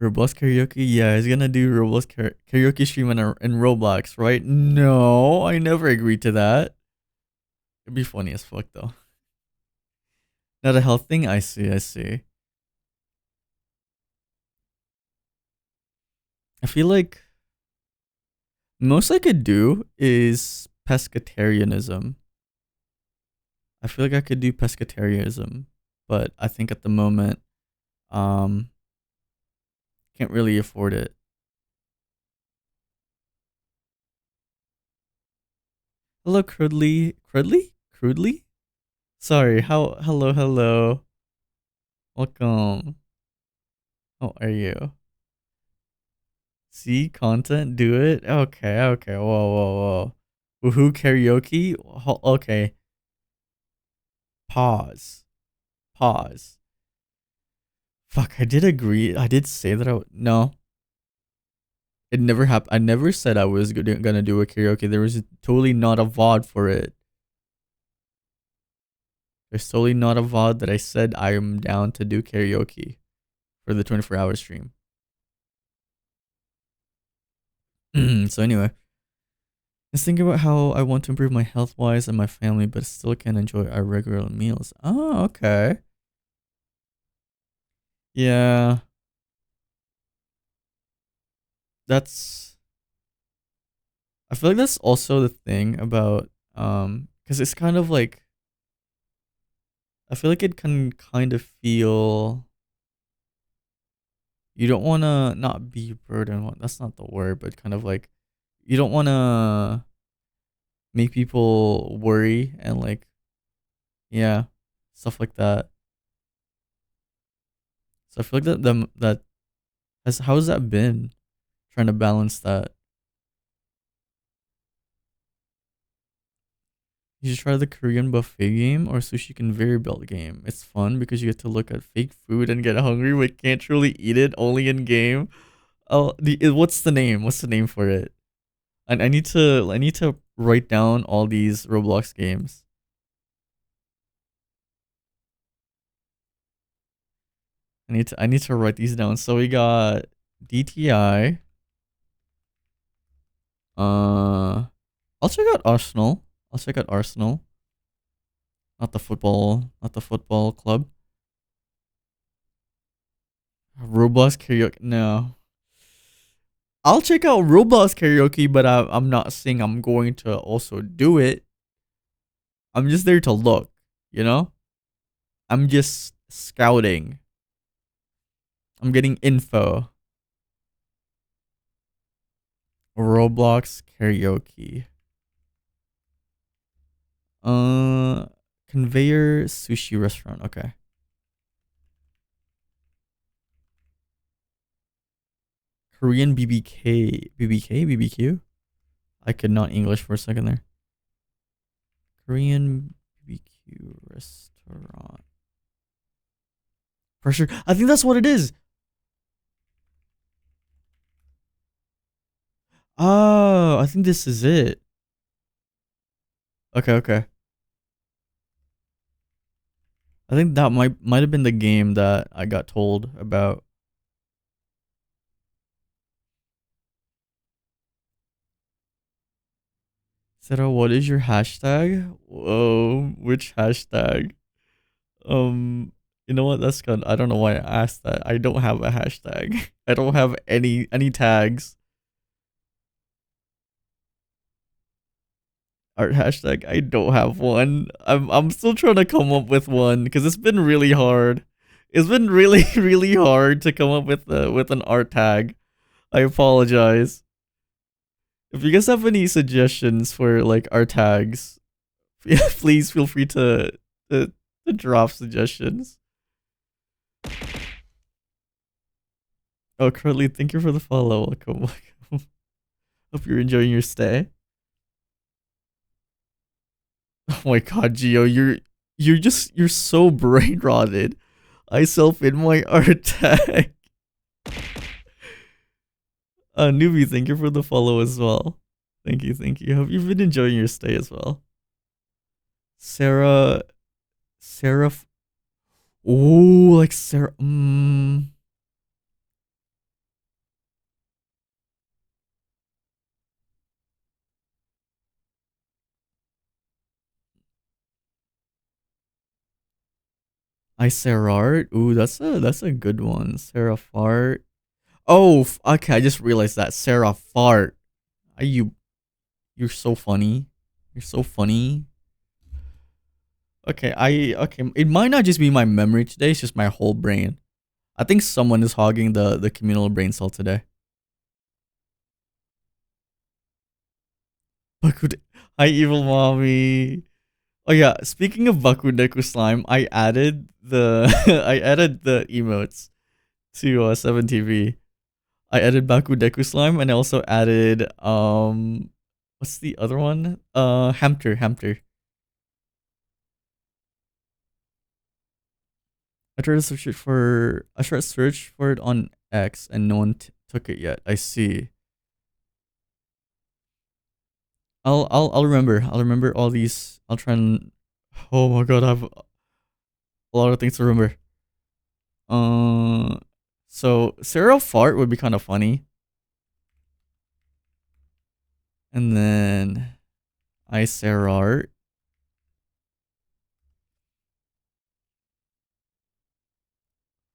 Roblox karaoke? Yeah, he's gonna do Roblox karaoke stream in Roblox, right? No, I never agreed to that. It'd be funny as fuck, though. Not a health thing? I see, I see. I feel like most I could do is pescatarianism. I feel like I could do pescatarianism, but I think at the moment, um, can't really afford it. Hello, Crudely. Crudely? Crudely? Sorry. Hello, hello. Welcome. How are you? See content. Do it. Okay. Okay. Whoa. Whoa. Whoa. Woohoo karaoke. Okay. Pause. Pause. Fuck. I did agree. I did say that I would. No. It never happened. I never said I was gonna do a karaoke. There was totally not a VOD for it. There's totally not a VOD that I said I am down to do karaoke for the 24-hour stream. So anyway, let's think about how I want to improve my health wise and my family, but still can enjoy our regular meals. Oh, okay. Yeah, that's. I feel like that's also the thing about because it's kind of like I feel like it can kind of feel you don't want to not be a burden. That's not the word, but kind of like you don't want to make people worry and like yeah, stuff like that. So I feel like that has how's that been trying to balance that? You should try the Korean buffet game or sushi conveyor belt game. It's fun because you get to look at fake food and get hungry but can't truly eat it only in game. Oh, what's the name? What's the name for it? And I need to write down all these Roblox games. I need to write these down. So we got DTI. Uh, I'll check out Arsenal. I'll check out Arsenal. Not the football club. Roblox karaoke. No, I'll check out Roblox karaoke, but I'm not saying I'm going to also do it. I'm just there to look. You know, I'm just scouting. I'm getting info. Roblox karaoke. Uh, conveyor sushi restaurant. Okay. Korean BBK. BBK? BBQ? I could not English for a second there. Korean BBQ restaurant. Pressure. I think that's what it is. Oh, I think this is it. Okay, okay. I think that might have been the game that I got told about. Sarah, what is your hashtag? Whoa, which hashtag? Um, you know what? That's good. I don't know why I asked that. I don't have a hashtag. I don't have any tags. Art hashtag. I don't have one. I'm still trying to come up with one because it's been really hard. It's been really really hard to come up with an art tag. I apologize. If you guys have any suggestions for like art tags, please feel free to, to drop suggestions. Oh, Curly, thank you for the follow. Welcome, welcome. Hope you're enjoying your stay. Oh my god, Gio, you're so brain rotted. I self in my art tag. Newbie, thank you for the follow as well. Thank you, thank you. Hope you've been enjoying your stay as well. Sarah, Sarah. Oh, like Sarah. I Sarah art. Ooh, that's a good one. Sarah fart. Oh, okay. I just realized that Sarah fart. Are you? You're so funny. You're so funny. Okay, okay. It might not just be my memory today. It's just my whole brain. I think someone is hogging the communal brain cell today. Bakude. Hi, evil mommy. Oh yeah. Speaking of Bakudeku slime, I added the I added the emotes to 7TV. I added Bakudeku slime and I also added what's the other one? Hamter. I tried to search for it on X and no one took it yet. I see. I'll remember. I'll remember all these. I'll try and oh my god, I have a lot of things to remember. Uh so Sarah fart would be kind of funny. And then I Sarah art.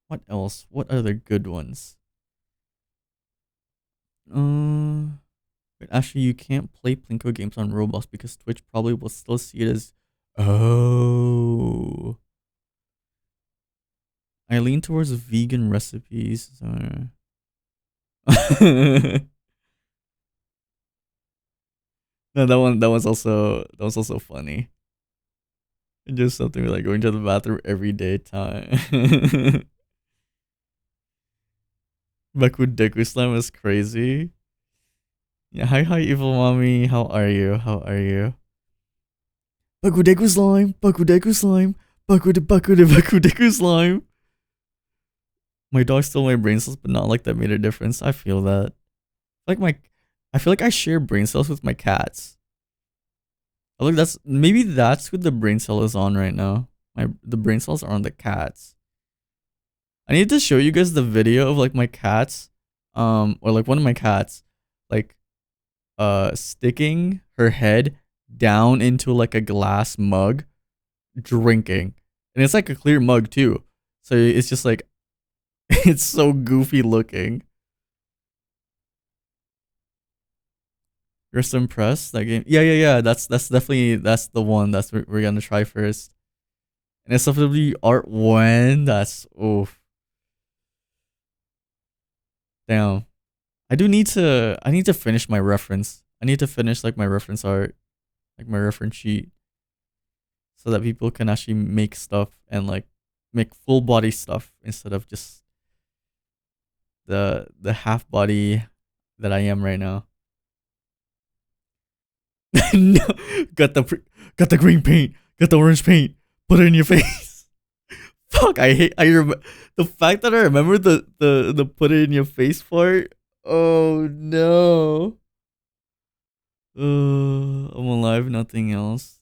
What else? What other good ones? Uh Wait, actually, you can't play Plinko games on Roblox because Twitch probably will still see it as. Oh. I lean towards vegan recipes. So. No, that was also funny. Just something like going to the bathroom every day time. Baku Deku Slam is crazy. Yeah, hi, evil mommy. How are you? How are you? Bakudeku slime, Bakudeku slime, Bakudeku slime. My dog stole my brain cells, but not like that made a difference. I feel that. Like I feel like I share brain cells with my cats. I look, that's who the brain cell is on right now. The brain cells are on the cats. I need to show you guys the video of like my cats, or like one of my cats, like sticking her head down into like a glass mug drinking. And it's like a clear mug too. So it's just like it's so goofy looking. You're so impressed that game. Yeah. That's definitely that's the one that's we're gonna try first. And it's definitely art when that's oof. Damn. I need to finish my reference. I need to finish like my reference art, like my reference sheet. So that people can actually make stuff and like make full body stuff instead of just the half body that I am right now. No, got got the green paint, got the orange paint, put it in your face. Fuck, the fact that I remember the put it in your face part. Oh no. I'm alive, nothing else.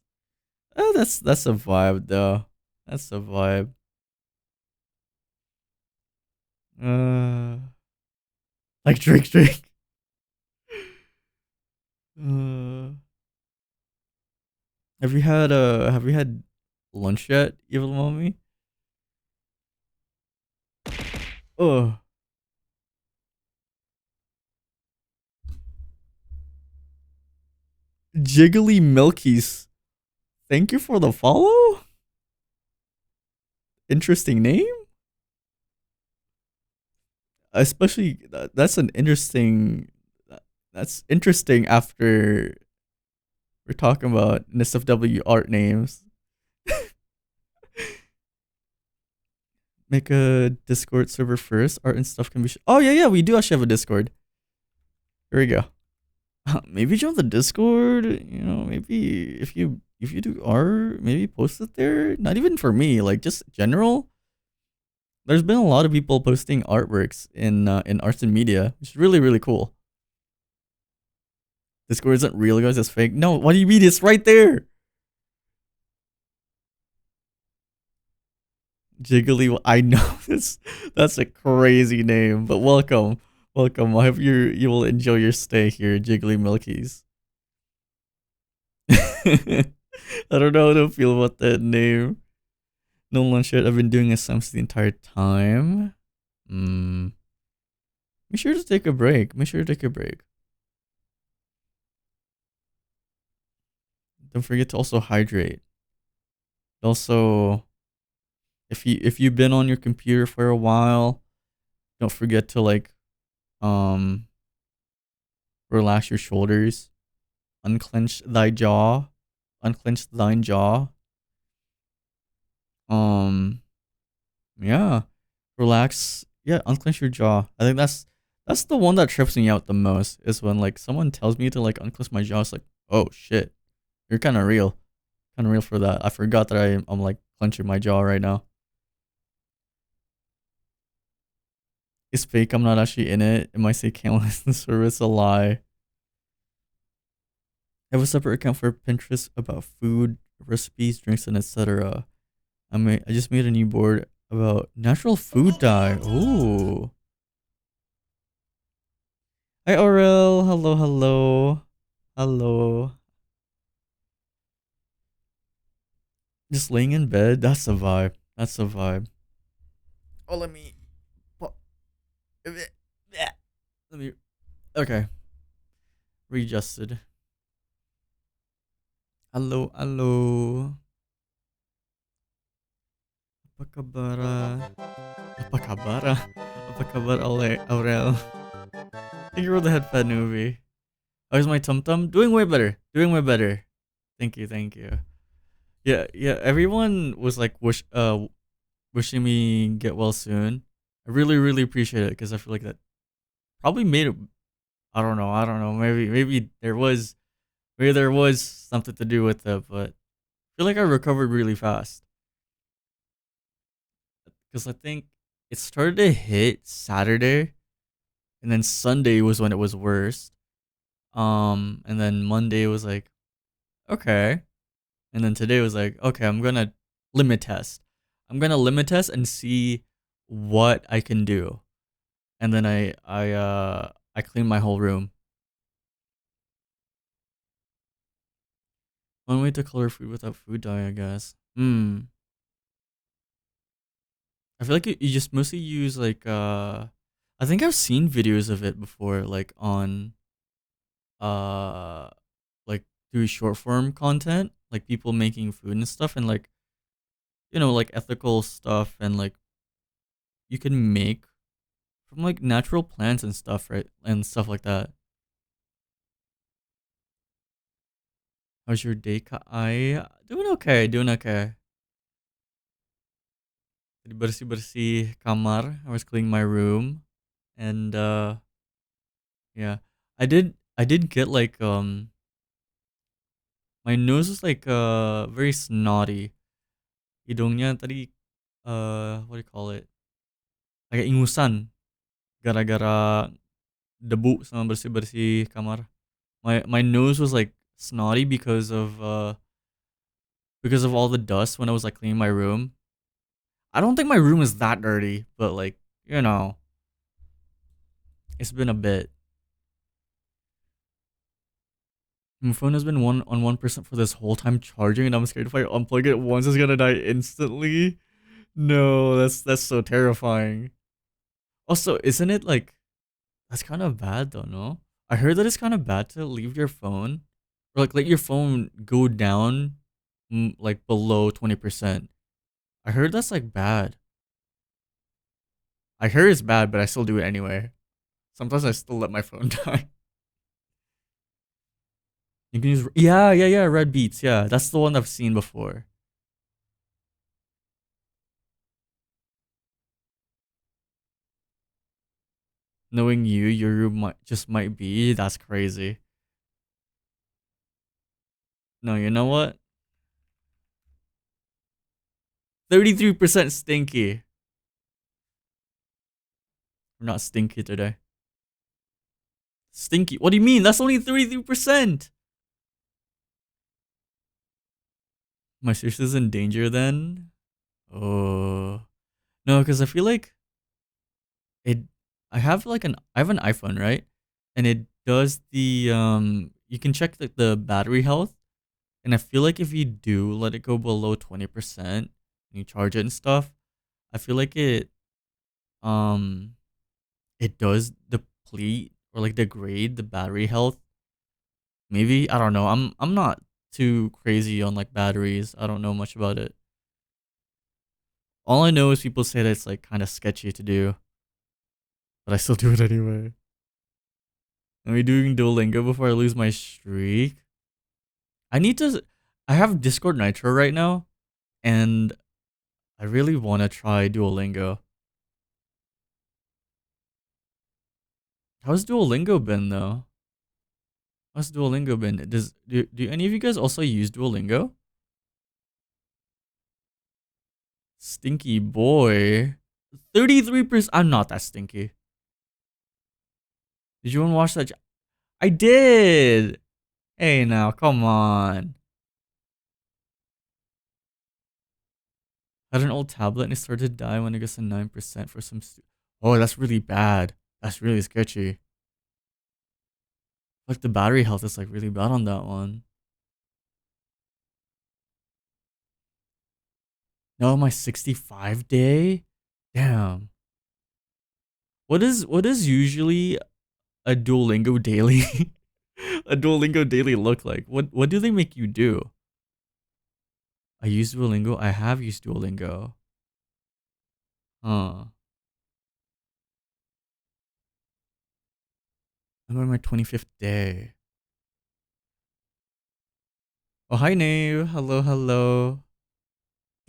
Oh, that's a vibe though. That's a vibe. Uh, like Drake. Uh, have you had lunch yet, Evil Mommy? Oh, Jiggly Milkies. Thank you for the follow. Interesting name. Especially that's an interesting. That's interesting after we're talking about NSFW art names. Make a Discord server first. Art and stuff can be. Oh yeah, yeah. We do actually have a Discord. Here we go. Maybe join the Discord. You know, maybe if you do art, maybe post it there. Not even for me, like just general. There's been a lot of people posting artworks in arts and media, which is really really cool. Discord isn't real, guys. It's fake. No, what do you mean? It's right there. Jiggly. I know that's a crazy name, but welcome, welcome. I hope you will enjoy your stay here, Jiggly Milkies. I don't know how to feel about that name. No lunch yet. I've been doing assignments the entire time. Hmm. Make sure to take a break. Make sure to take a break. Don't forget to also hydrate. Also, if you've been on your computer for a while, don't forget to like um relax your shoulders, unclench thy jaw, unclench thine jaw. Um, yeah, relax. Yeah, unclench your jaw. I think that's the one that trips me out the most. Is when like someone tells me to like unclench my jaw. It's like, oh shit, you're kind of real for that. I forgot that I'm like clenching my jaw right now. It's fake. I'm not actually in it. It might say can't listen service. A lie. I have a separate account for Pinterest about food, recipes, drinks, and etc. I just made a new board about natural food dye. Ooh. Hi Aurel. Hello, hello. Hello. Just laying in bed. That's the vibe. That's the vibe. Oh, let me. Let me. Okay. Readjusted. Hello, hello. Apa kabar? Apa kabar? Apa kabar, Aurel? Thank you for the headpad movie. How's my tum tum? Doing way better. Doing way better. Thank you, thank you. Yeah, yeah. Everyone was like wishing me get well soon. I really, really appreciate it because I feel like that probably made it. I don't know. I don't know. Maybe there was something to do with it, but I feel like I recovered really fast because I think it started to hit Saturday, and then Sunday was when it was worst. And then Monday was like okay, and then today was like okay. I'm gonna limit test. I'm gonna limit test and see what I can do, and then I cleaned my whole room. One way to color food without food dye, I guess. I feel like you just mostly use like I think I've seen videos of it before, like on uh like through short form content, like people making food and stuff, and like like ethical stuff, and like you can make from like natural plants and stuff, right? And stuff like that. How's your day? I doing okay, doing okay. Tadi bersih-bersih kamar. I was cleaning my room, and yeah. I did get like my nose was like very snotty. Hidungnya tadi what do you call it? Kayak ingusan gara-gara debu sama bersih-bersih kamar. My nose was like snotty because of all the dust when I was like cleaning my room. I don't think my room is that dirty, but like, it's been a bit. My phone has been 1% for this whole time charging, and I'm scared if I unplug it once, it's gonna die instantly. No, that's so terrifying. Also, isn't it like that's kind of bad though? No, I heard that it's kind of bad to leave your phone or like let your phone go down, like below 20%. I heard that's like bad. I heard it's bad, but I still do it anyway. Sometimes I still let my phone die. You can use yeah, red beats. Yeah, that's the one I've seen before. Knowing you, your room might be. That's crazy. No, you know what? 33% stinky. We're not stinky today. Stinky. What do you mean? That's only 33%. My sister's in danger then? Oh. No, because I feel like it I have an iPhone, right? And it does the you can check the battery health. And I feel like if you do let it go below 20% and you charge it and stuff, I feel like um it does deplete or like degrade the battery health. Maybe I don't know. I'm not too crazy on like batteries. I don't know much about it. All I know is people say that it's like kind of sketchy to do, but I still do it anyway. Am I doing Duolingo before I lose my streak? I need to. I have Discord Nitro right now, and I really want to try Duolingo. How's Duolingo been though? How's Duolingo been? Do any of you guys also use Duolingo? Stinky boy. 33%. I'm not that stinky. Did you want to watch that? I did. Hey, now, come on. I had an old tablet and it started to die when it gets to 9% for some. Oh, that's really bad. That's really sketchy. Like the battery health is like really bad on that one. No, my 65 day? Damn. What is usually a Duolingo daily? A Duolingo daily look like? What do they make you do? I use Duolingo. I have used Duolingo. Huh. I'm on my 25th day. Oh, hi, Nave. Hello, hello.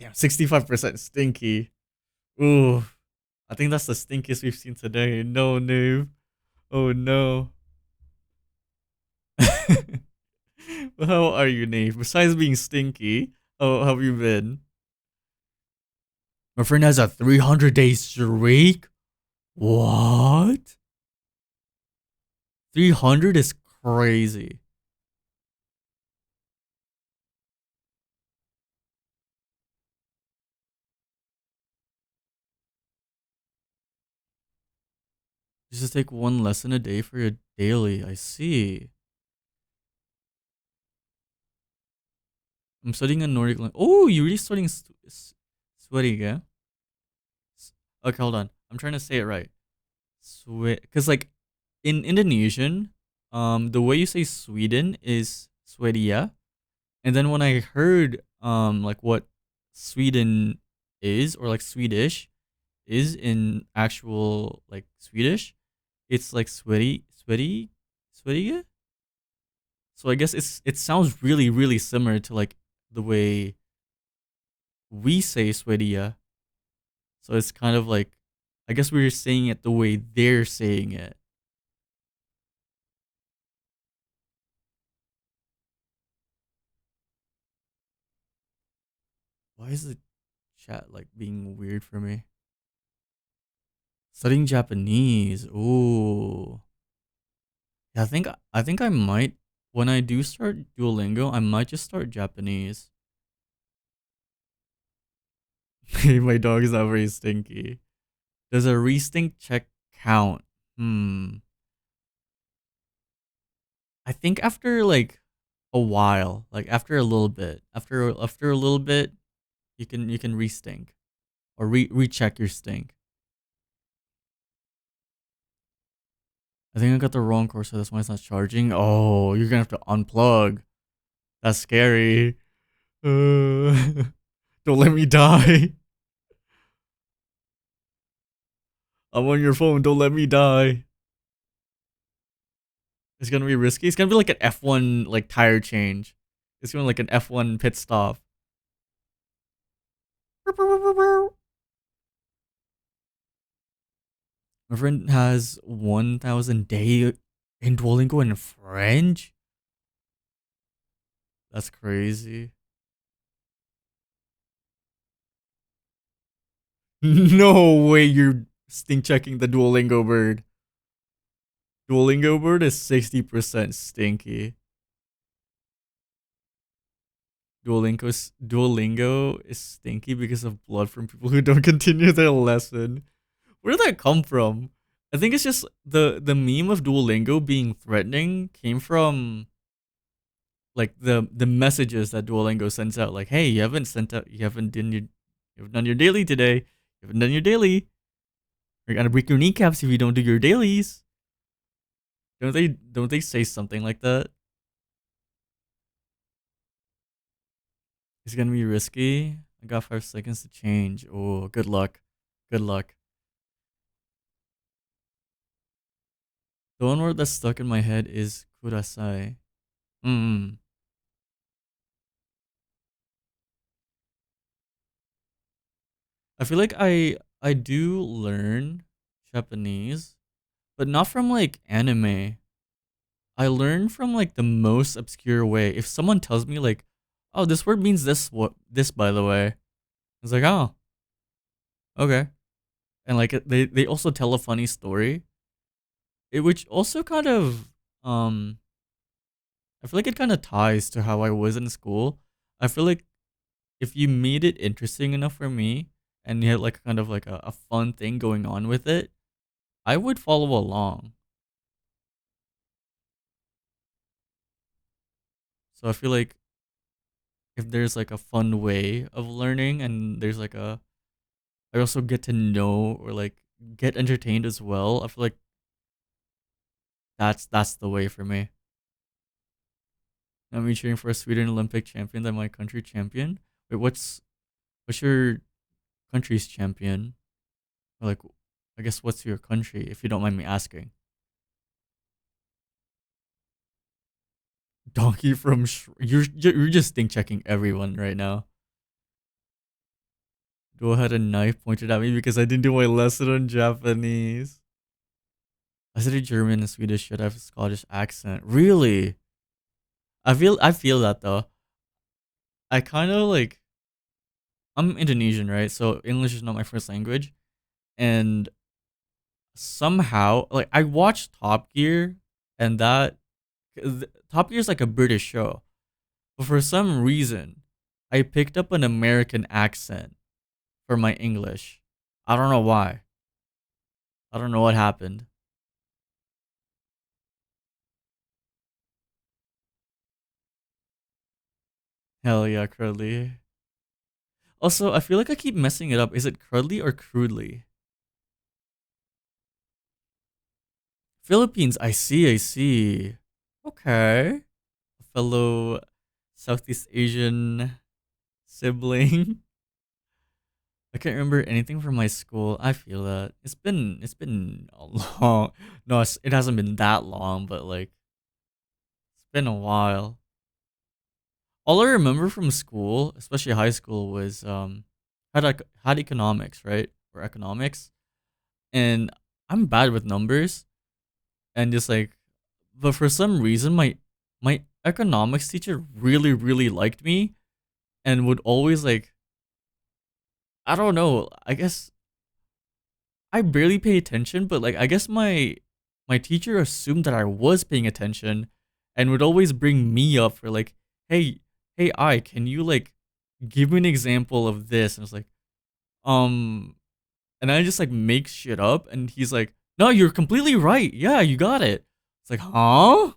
Damn, 65% stinky. Ooh. I think that's the stinkiest we've seen today. No, Nave. Oh, no. How are you, Nave? Besides being stinky, how have you been? My friend has a 300-day streak? What? 300 is crazy. You just take one lesson a day for your daily. I see. I'm studying a Nordic language. Oh, you're really studying sweaty, yeah? Okay, hold on. I'm trying to say it right. Sweat, because like in Indonesian, the way you say Sweden is Swedia, and then when I heard like what Sweden is or like Swedish is in actual like Swedish, it's like sweaty. So I guess it sounds really similar to like the way we say Swedia. So it's kind of like I guess we're saying it the way they're saying it. Why is the chat like being weird for me? Studying Japanese. Ooh. Yeah, I think I might when I do start Duolingo, I might just start Japanese. My dog is not very stinky. Does a restink check count? Hmm. I think after like a while. Like after a little bit. After a little bit, you can re-stink or recheck your stink. I think I got the wrong cord, so that's why it's not charging. Oh, you're gonna have to unplug. That's scary. Don't let me die. I'm on your phone. Don't let me die. It's gonna be risky. It's gonna be like an F1 like tire change. It's gonna be like an F1 pit stop. My friend has 1,000 day in Duolingo in French. That's crazy. No way you're stink checking the Duolingo bird. Duolingo bird is 60% stinky. Duolingo is stinky because of blood from people who don't continue their lesson. Where did that come from? I think it's just the meme of Duolingo being threatening came from like the messages that Duolingo sends out. Like, hey, you haven't done your daily today. You haven't done your daily. You're gonna break your kneecaps if you don't do your dailies. Don't they say something like that? It's gonna be risky. I got 5 seconds to change. Oh, good luck. Good luck. The one word that's stuck in my head is kudasai. Mm. I feel like I do learn Japanese, but not from like anime. I learn from like the most obscure way. If someone tells me like, "Oh, this word means this by the way." It's like, "Oh, okay." And like they also tell a funny story. Which also kind of I feel like it kind of ties to how I was in school. I feel like if you made it interesting enough for me and you had like kind of like a fun thing going on with it, I would follow along. So I feel like if there's like a fun way of learning and there's like I also get to know or like get entertained as well. I feel like that's the way for me. I'm cheering for a Sweden Olympic champion than my country champion. Wait, what's your country's champion? Or like, I guess what's your country if you don't mind me asking? Donkey from you're just stink checking everyone right now. Duo had a knife pointed at me because I didn't do my lesson on Japanese. I studied German and Swedish should have a Scottish accent. Really? I feel that though. I kind of like I'm Indonesian, right? So English is not my first language, and somehow like I watched Top Gear, and Top Gear is like a British show, but for some reason, I picked up an American accent for my English. I don't know why. I don't know what happened. Hell yeah, Crudely. Also, I feel like I keep messing it up. Is it Crudely or Crudely? Philippines. I see. I see. Okay. A fellow Southeast Asian sibling. I can't remember anything from my school. I feel that it's been a long. No, it hasn't been that long, but like it's been a while. All I remember from school, especially high school, was had economics, right, or economics, and I'm bad with numbers, and just like, but for some reason, my economics teacher really liked me, and would always like, I don't know, I guess I barely pay attention, but like I guess my teacher assumed that I was paying attention, and would always bring me up for like, hey, I can you like give me an example of this? And it's like, um, and I just like make shit up, and he's like, no, you're completely right. Yeah, you got it. It's like, huh?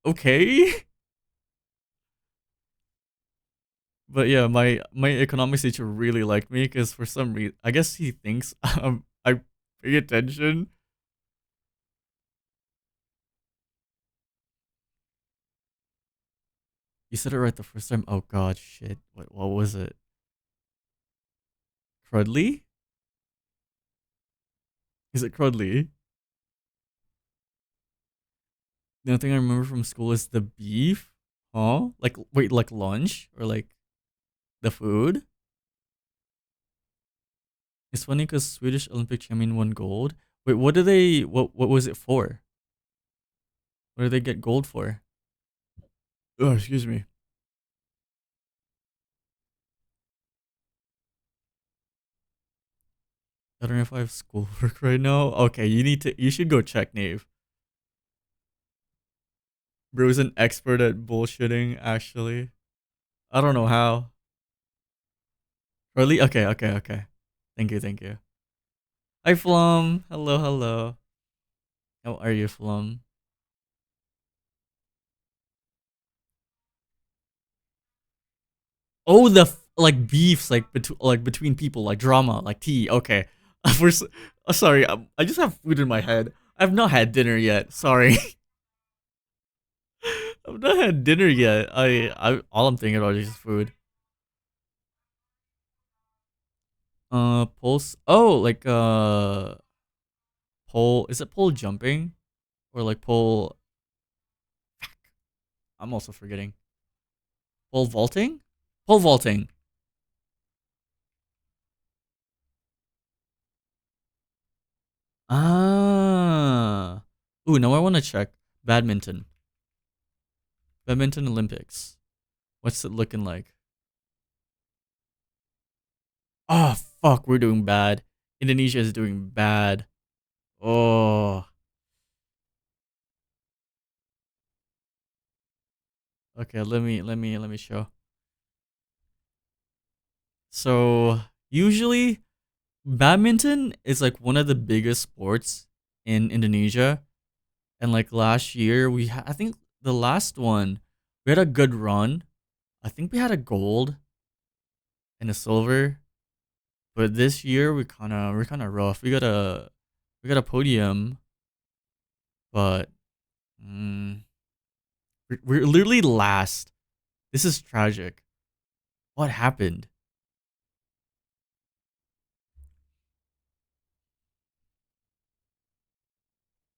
Okay. But yeah, my economics teacher really liked me because for some reason, I guess he thinks I pay attention. You said it right the first time. Oh god, shit. What was it? Crudley? Is it Crudley? The only thing I remember from school is the beef. Huh? Like wait, like lunch or like the food? It's funny because Swedish Olympic champion won gold. Wait, what do they? What was it for? What did they get gold for? Oh, excuse me. I don't know if I have schoolwork right now. Okay, you need to. You should go check Nave. Bro's an expert at bullshitting. Actually, I don't know how. Really? Okay, okay, okay. Thank you, thank you. Hi, Flum. Hello, hello. How are you, Flum? Oh, like beefs, like between people, like drama, like tea. Okay, sorry, I just have food in my head. I've not had dinner yet. Sorry, I've not had dinner yet. I all I'm thinking about is just food. Pulse. Oh, like pole. Is it pole jumping or like pole? I'm also forgetting. Pole vaulting. Pole vaulting. Ah. Ooh, now I want to check badminton. Badminton Olympics. What's it looking like? Oh fuck, we're doing bad. Indonesia is doing bad. Oh, okay. Let me show. So usually badminton is like one of the biggest sports in Indonesia, and like last year I think the last one we had a good run. I think we had a gold and a silver, but this year we're kind of rough. We got a podium, but mm, we're literally last. This is tragic. What happened?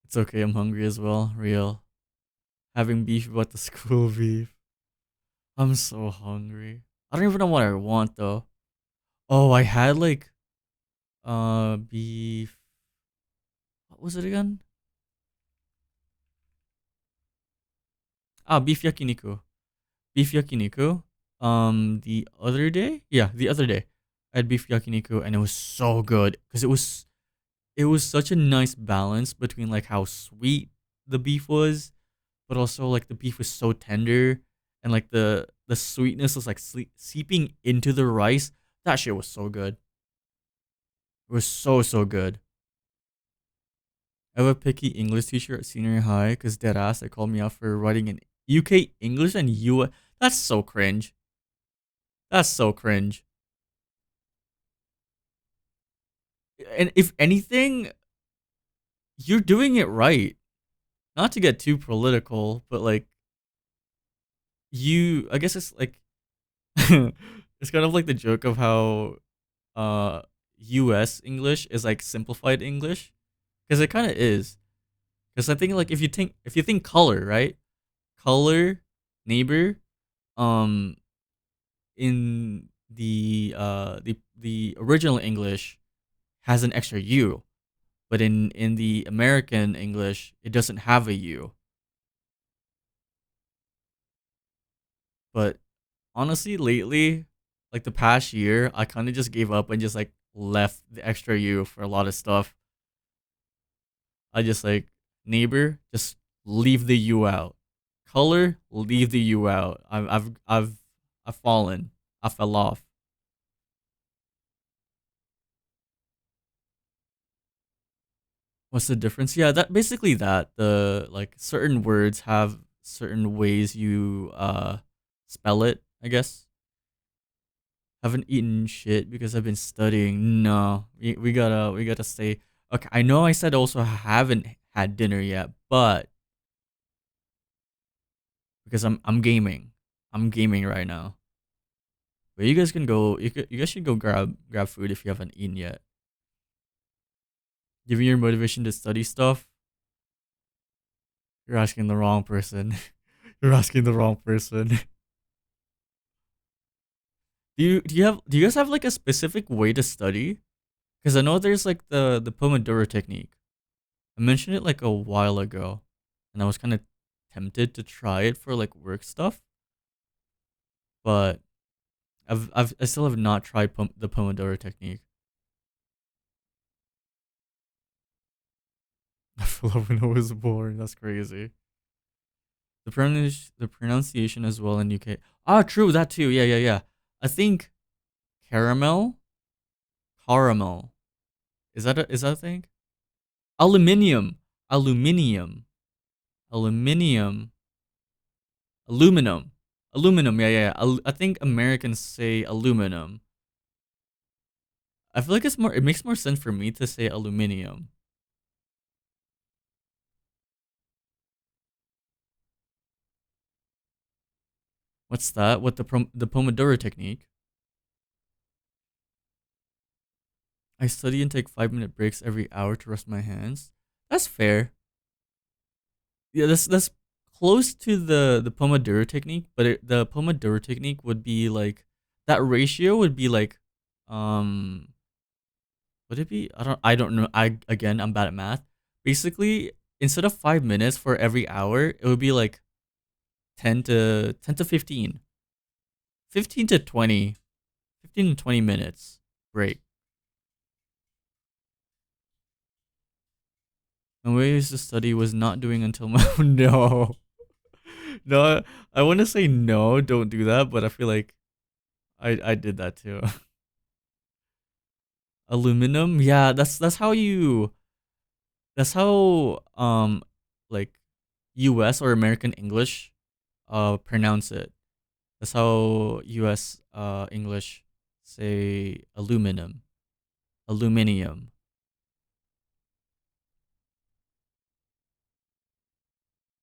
It's okay. I'm hungry as well. Real. Having beef about the school beef. I'm so hungry. I don't even know what I want though. Oh, I had like beef. What was it again? Ah, beef yakiniku. Beef yakiniku. The other day, yeah, the other day, I had beef yakiniku and it was so good because it was such a nice balance between like how sweet the beef was, but also like the beef was so tender and like the sweetness was like seeping into the rice. That shit was so good. It was so good. I have a picky English teacher at senior high because dead ass they called me out for writing in UK English and U. That's so cringe. That's so cringe. And if anything, you're doing it right. Not to get too political, but like I guess it's like it's kind of like the joke of how uh US English is like simplified English because it kind of is. Because I think like if you think color, right? Color, neighbor, um, in the original English has an extra U, but in the American English it doesn't have a U. But honestly, lately, like the past year, I kind of just gave up and just like left the extra U for a lot of stuff. I just like neighbor, just leave the U out. Color, leave the U out. I've fallen. I fell off. What's the difference? Yeah, that basically that the like certain words have certain ways you spell it, I guess. Haven't eaten shit because I've been studying. No, we gotta stay. Okay, I know I said also haven't had dinner yet, but because I'm gaming, I'm gaming right now. But you guys can go. You guys should go grab food if you haven't eaten yet. Giving your motivation to study stuff. You're asking the wrong person. You're asking the wrong person. Do you guys have like a specific way to study? Because I know there's like the Pomodoro technique. I mentioned it like a while ago, and I was kind of tempted to try it for like work stuff, but I still have not tried the Pomodoro technique. I feel like when I was born. That's crazy. The pronunciation as well in UK. Ah, true that too. Yeah, yeah, yeah. I think caramel, caramel. Is that a thing? Aluminium, aluminium, aluminium, aluminum, aluminum. Yeah, yeah. Yeah. I think Americans say aluminum. I feel like it's more. It makes more sense for me to say aluminium. What's that? What the Pomodoro technique? I study and take 5 minute breaks every hour to rest my hands. That's fair. Yeah, that's close to the Pomodoro technique, but the Pomodoro technique would be like that ratio would be like, um, would it be? I don't know. I'm bad at math. Basically, instead of 5 minutes for every hour, it would be like 10 to 15, 15 to 20, 15 to 20 minutes break. And way I used to study was not doing until my no. No, I want to say no, don't do that, but I feel like I did that too. Aluminum, yeah, that's how like US or American English pronounce it. That's how US English say aluminum. Aluminium.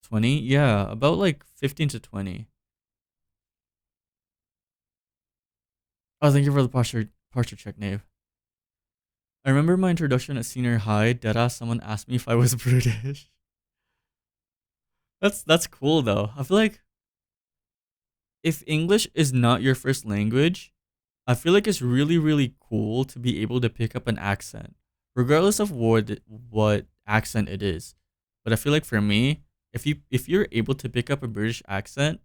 20? Yeah, about like 15 to 20. Oh, thank you for the posture check, Nave. I remember my introduction at senior high. Deadass, someone asked me if I was British. That's cool though. I feel like if English is not your first language, I feel like it's really really cool to be able to pick up an accent, regardless of what accent it is. But I feel like for me, if you're able to pick up a British accent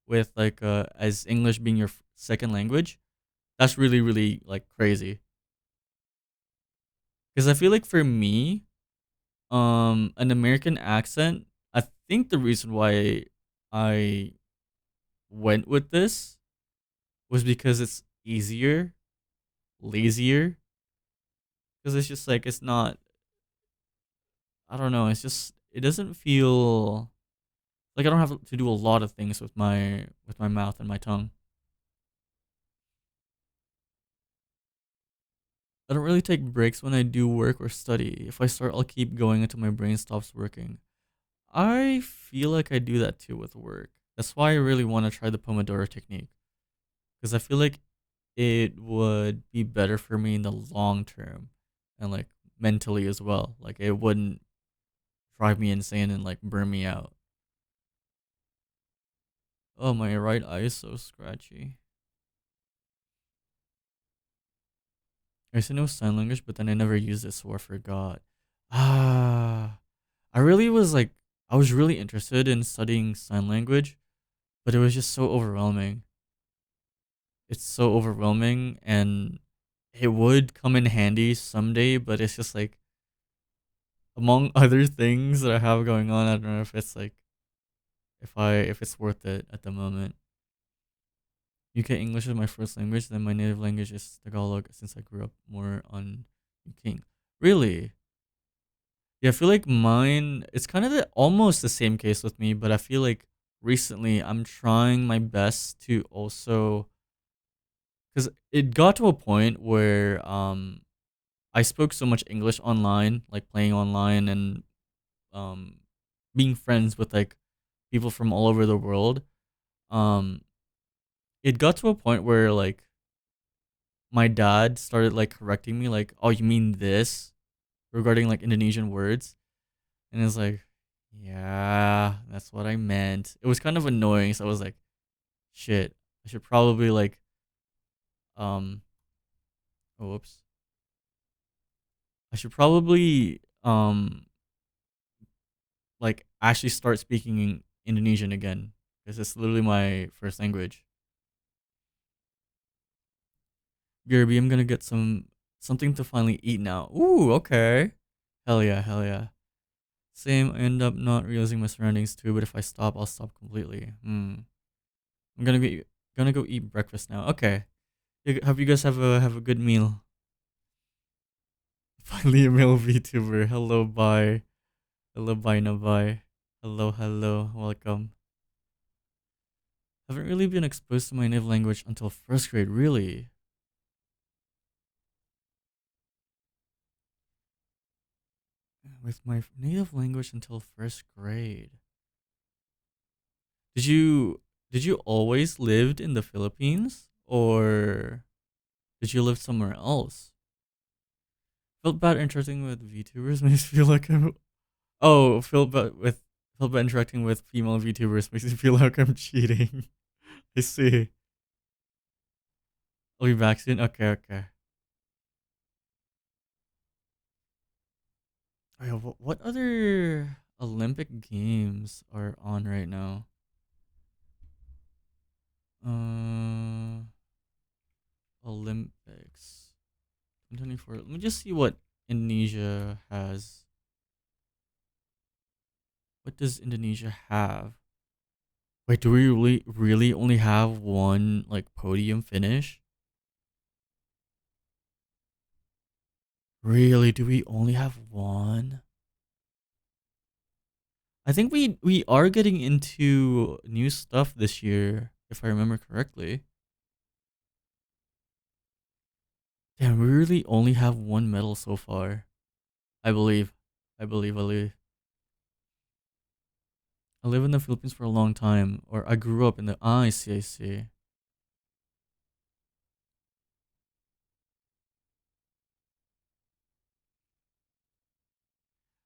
with like as English being your second language, that's really really like crazy. Because I feel like for me, an American accent, I think the reason why I went with this was because it's easier, lazier. Because it's just like it's not. I don't know. It's just it doesn't feel like I don't have to do a lot of things with my mouth and my tongue. I don't really take breaks when I do work or study. If I start, I'll keep going until my brain stops working. I feel like I do that too with work. That's why I really want to try the Pomodoro technique because I feel like it would be better for me in the long term and like mentally as well. Like it wouldn't drive me insane and like burn me out. Oh, my right eye is so scratchy. I used to know sign language, but then I never used it, so I forgot. Ah, I really was like, I was really interested in studying sign language, but it was just so overwhelming. It's so overwhelming, and it would come in handy someday, but it's just like, among other things that I have going on, I don't know if it's like, if it's worth it at the moment. UK English is my first language, then my native language is Tagalog since I grew up more on UK. Really? Yeah, I feel like mine. It's kind of almost the same case with me, but I feel like recently I'm trying my best to also, because it got to a point where I spoke so much English online, like playing online and um being friends with like people from all over the world. Um, it got to a point where like my dad started like correcting me, like, "Oh, you mean this?" regarding like Indonesian words, and it's like, "Yeah, that's what I meant." It was kind of annoying, so I was like, "Shit, I should probably like um, oh, whoops, I should probably like actually start speaking Indonesian again because it's literally my first language." Gerby, I'm gonna get something to finally eat now. Ooh, okay. Hell yeah, hell yeah. Same, I end up not realizing my surroundings too, but if I stop, I'll stop completely. I'm gonna go eat breakfast now. Okay. Hope you guys have a good meal. Finally a male VTuber. Hello, bye. Hello, bye, na bye. Hello, hello, welcome. Haven't really been exposed to my native language until first grade, really. With my native language until first grade. Did you did you always lived in the Philippines or did you live somewhere else? Felt bad interacting with VTubers makes me feel like I'm felt bad interacting with female VTubers makes me feel like I'm cheating. I see. I'll be back soon. Okay, okay. Oh, yeah, what other Olympic games are on right now? Uh, Olympics 2024. Let me just see what Indonesia has. What does Indonesia have? Wait, do we really only have one like podium finish? Really? Do we only have one? I think we are getting into new stuff this year, if I remember correctly. Damn, we really only have one medal so far. I believe. I believe. I live in the Philippines for a long time, or I grew up in the. Ah, I see, I see.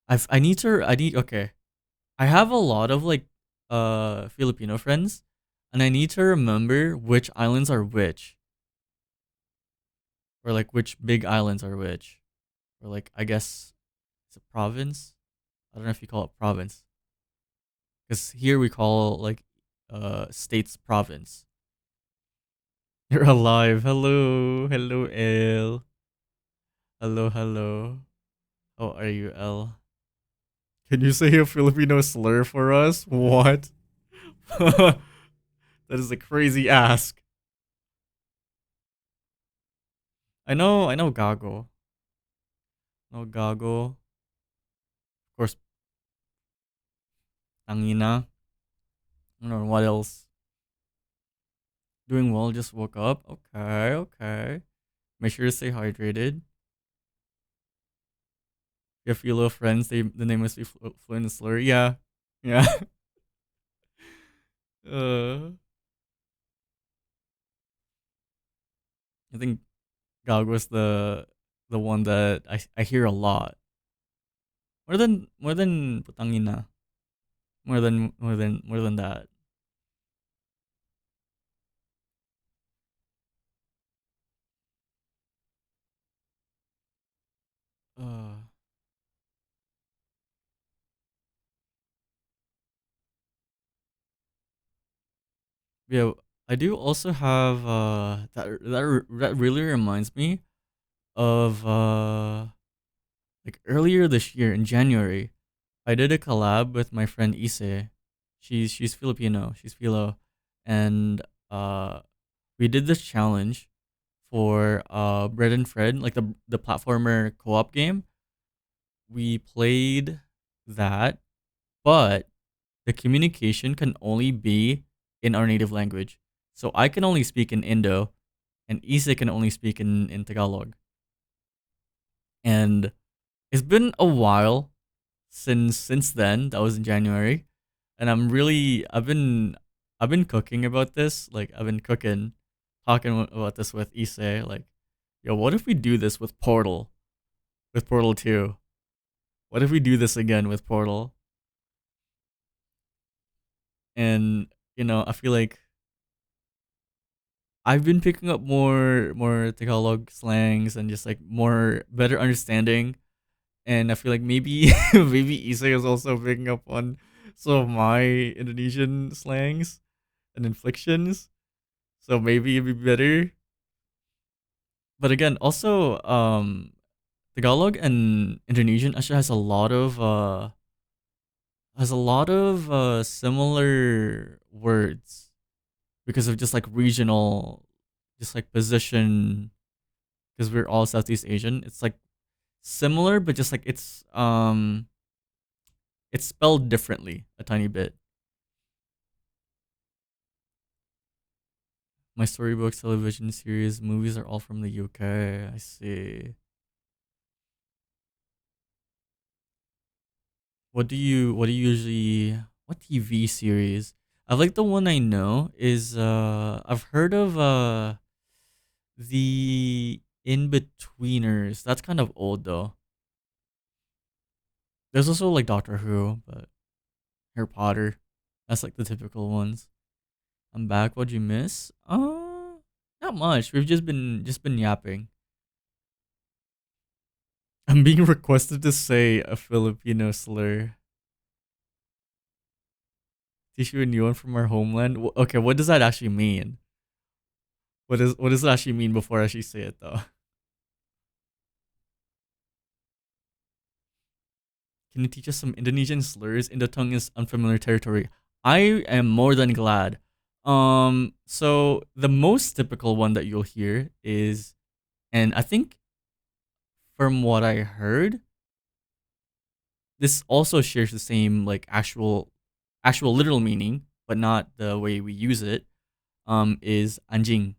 I need to. I need. Okay. I have a lot of like, Filipino friends, and I need to remember which islands are which, or like which big islands are which, or like I guess it's a province. I don't know if you call it province, because here we call like, states province. You're alive. Hello, hello, L. Hello, hello. How are you, L? Can you say a Filipino slur for us? What? That is a crazy ask. I know gago. No gago. Of course, tangina. I don't know what else. Doing well, just woke up. Okay, okay. Make sure to stay hydrated. If you little friends, the name must be fluent in slur. Yeah. Yeah. uh I think gago is the one that I hear a lot. More than putangina. More than that. Uh yeah, I do also have that really reminds me of like earlier this year in January. I did a collab with my friend Ise. She's Filipino. She's Filo, and we did this challenge for Bread and Fred, like the platformer co-op game. we played that, but the communication can only be in our native language. So I can only speak in Indo, and Isa can only speak in Tagalog. And it's been a while since then. That was in January, and I've been cooking about this. Like I've been cooking, talking about this with Issei. Like, yo, what if we do this with Portal 2? What if we do this again with Portal? And I feel like I've been picking up more Tagalog slangs and just like more better understanding. And I feel like maybe maybe Issei is also picking up on some of my Indonesian slangs and inflections. So maybe it'd be better. But again, also Tagalog and Indonesian actually has a lot of similar words because of just like regional, just like position, because we're all Southeast Asian. It's like similar, but just like it's spelled differently a tiny bit. My storybooks, television series, movies are all from the UK. I see. What do you usually what TV series? I like the one I know is I've heard of the In-Betweeners. That's kind of old though. There's also like Doctor Who, but Harry Potter. That's like the typical ones. I'm back. What'd you miss? Not much. We've just been yapping. I'm being requested to say a Filipino slur. Teach you a new one from our homeland. Okay, what does that actually mean? What does it actually mean before I actually say it though? Can you teach us some Indonesian slurs? Indo-tongue is unfamiliar territory. I am more than glad. So the most typical one that you'll hear is, and I think from what I heard, this also shares the same like actual literal meaning, but not the way we use it. Is anjing.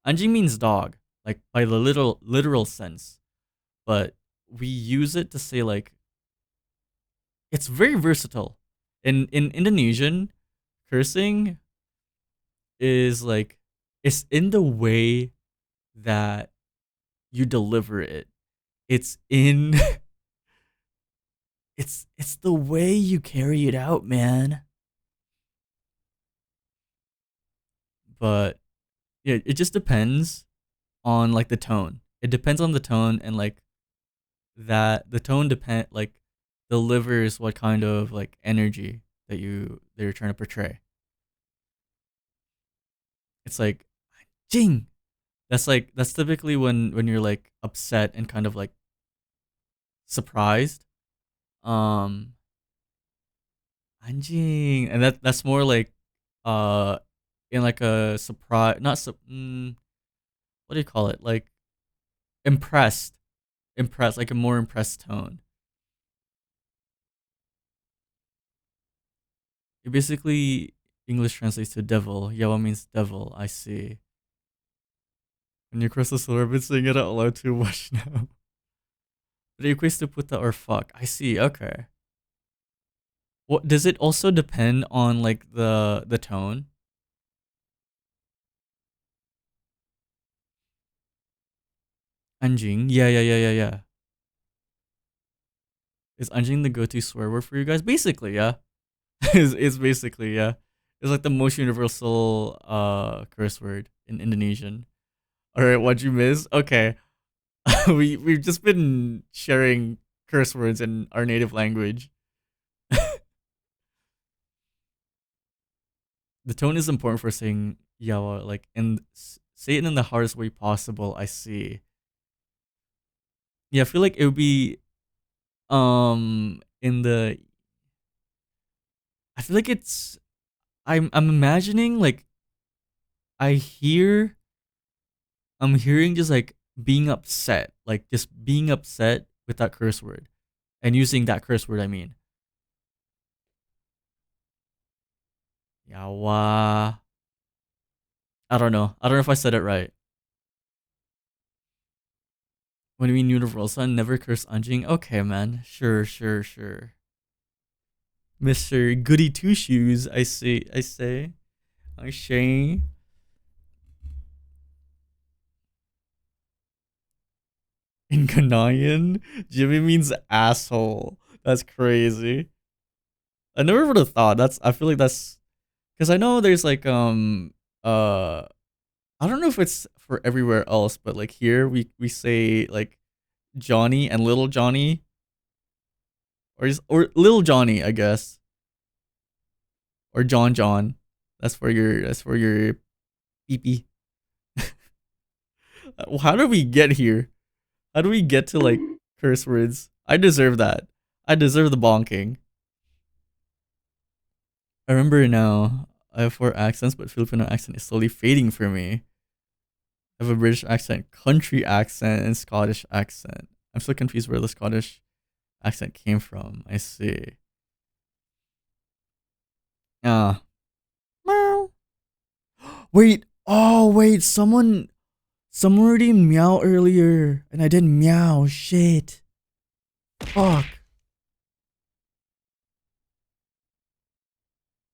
Anjing means dog, like by the literal sense, but we use it to say like it's very versatile. In Indonesian, cursing is like it's in the way that you deliver it. It's in it's the way you carry it out, man. But yeah, it just depends on like the tone. It depends on the tone and like that the tone depend like delivers what kind of like energy that you're trying to portray. It's like jing. That's typically when you're like upset and kind of like surprised. Um Anjing, and that's more like uh in like a surprise, not what do you call it? Like impressed, impressed, like a more impressed tone. It basically English translates to devil. Yawa means devil. I see. When you cross the solar, I've been saying it out loud too much now. But it equates to puta or fuck. I see. Okay. What does it also depend on like the tone? Anjing. Yeah, yeah, yeah, yeah, yeah. Is anjing the go-to swear word for you guys? Basically, yeah. It's basically yeah. It's like the most universal curse word in Indonesian. All right, what'd you miss? Okay, we've just been sharing curse words in our native language. The tone is important for saying yawa, like and say it in the hardest way possible. I see. Yeah, I feel like it would be in the. I feel like it's. I'm imagining like I hear I'm hearing just like being upset, like just being upset with that curse word. And using that curse word, I mean. Yawa. I don't know. I don't know if I said it right. When we universal, never curse anjing. Okay, man. Sure, sure, sure. Mr. Goody Two Shoes, I say. I say. In Ghanaian, Jimmy means asshole. That's crazy. I never would have thought. I feel like that's because I know there's like I don't know if it's for everywhere else, but like here we say like Johnny and Little Johnny or Little Johnny, I guess, or John John. That's for your pee pee. How do we get here? How do we get to like curse words? I deserve that. I deserve the bonking. I remember now. I have four accents, but Filipino accent is slowly fading for me. I have a British accent, country accent, and Scottish accent. I'm so confused where the Scottish accent came from. I see. Ah. Meow. Wait. Oh, wait. Someone already meow earlier, and I didn't meow. Shit. Fuck.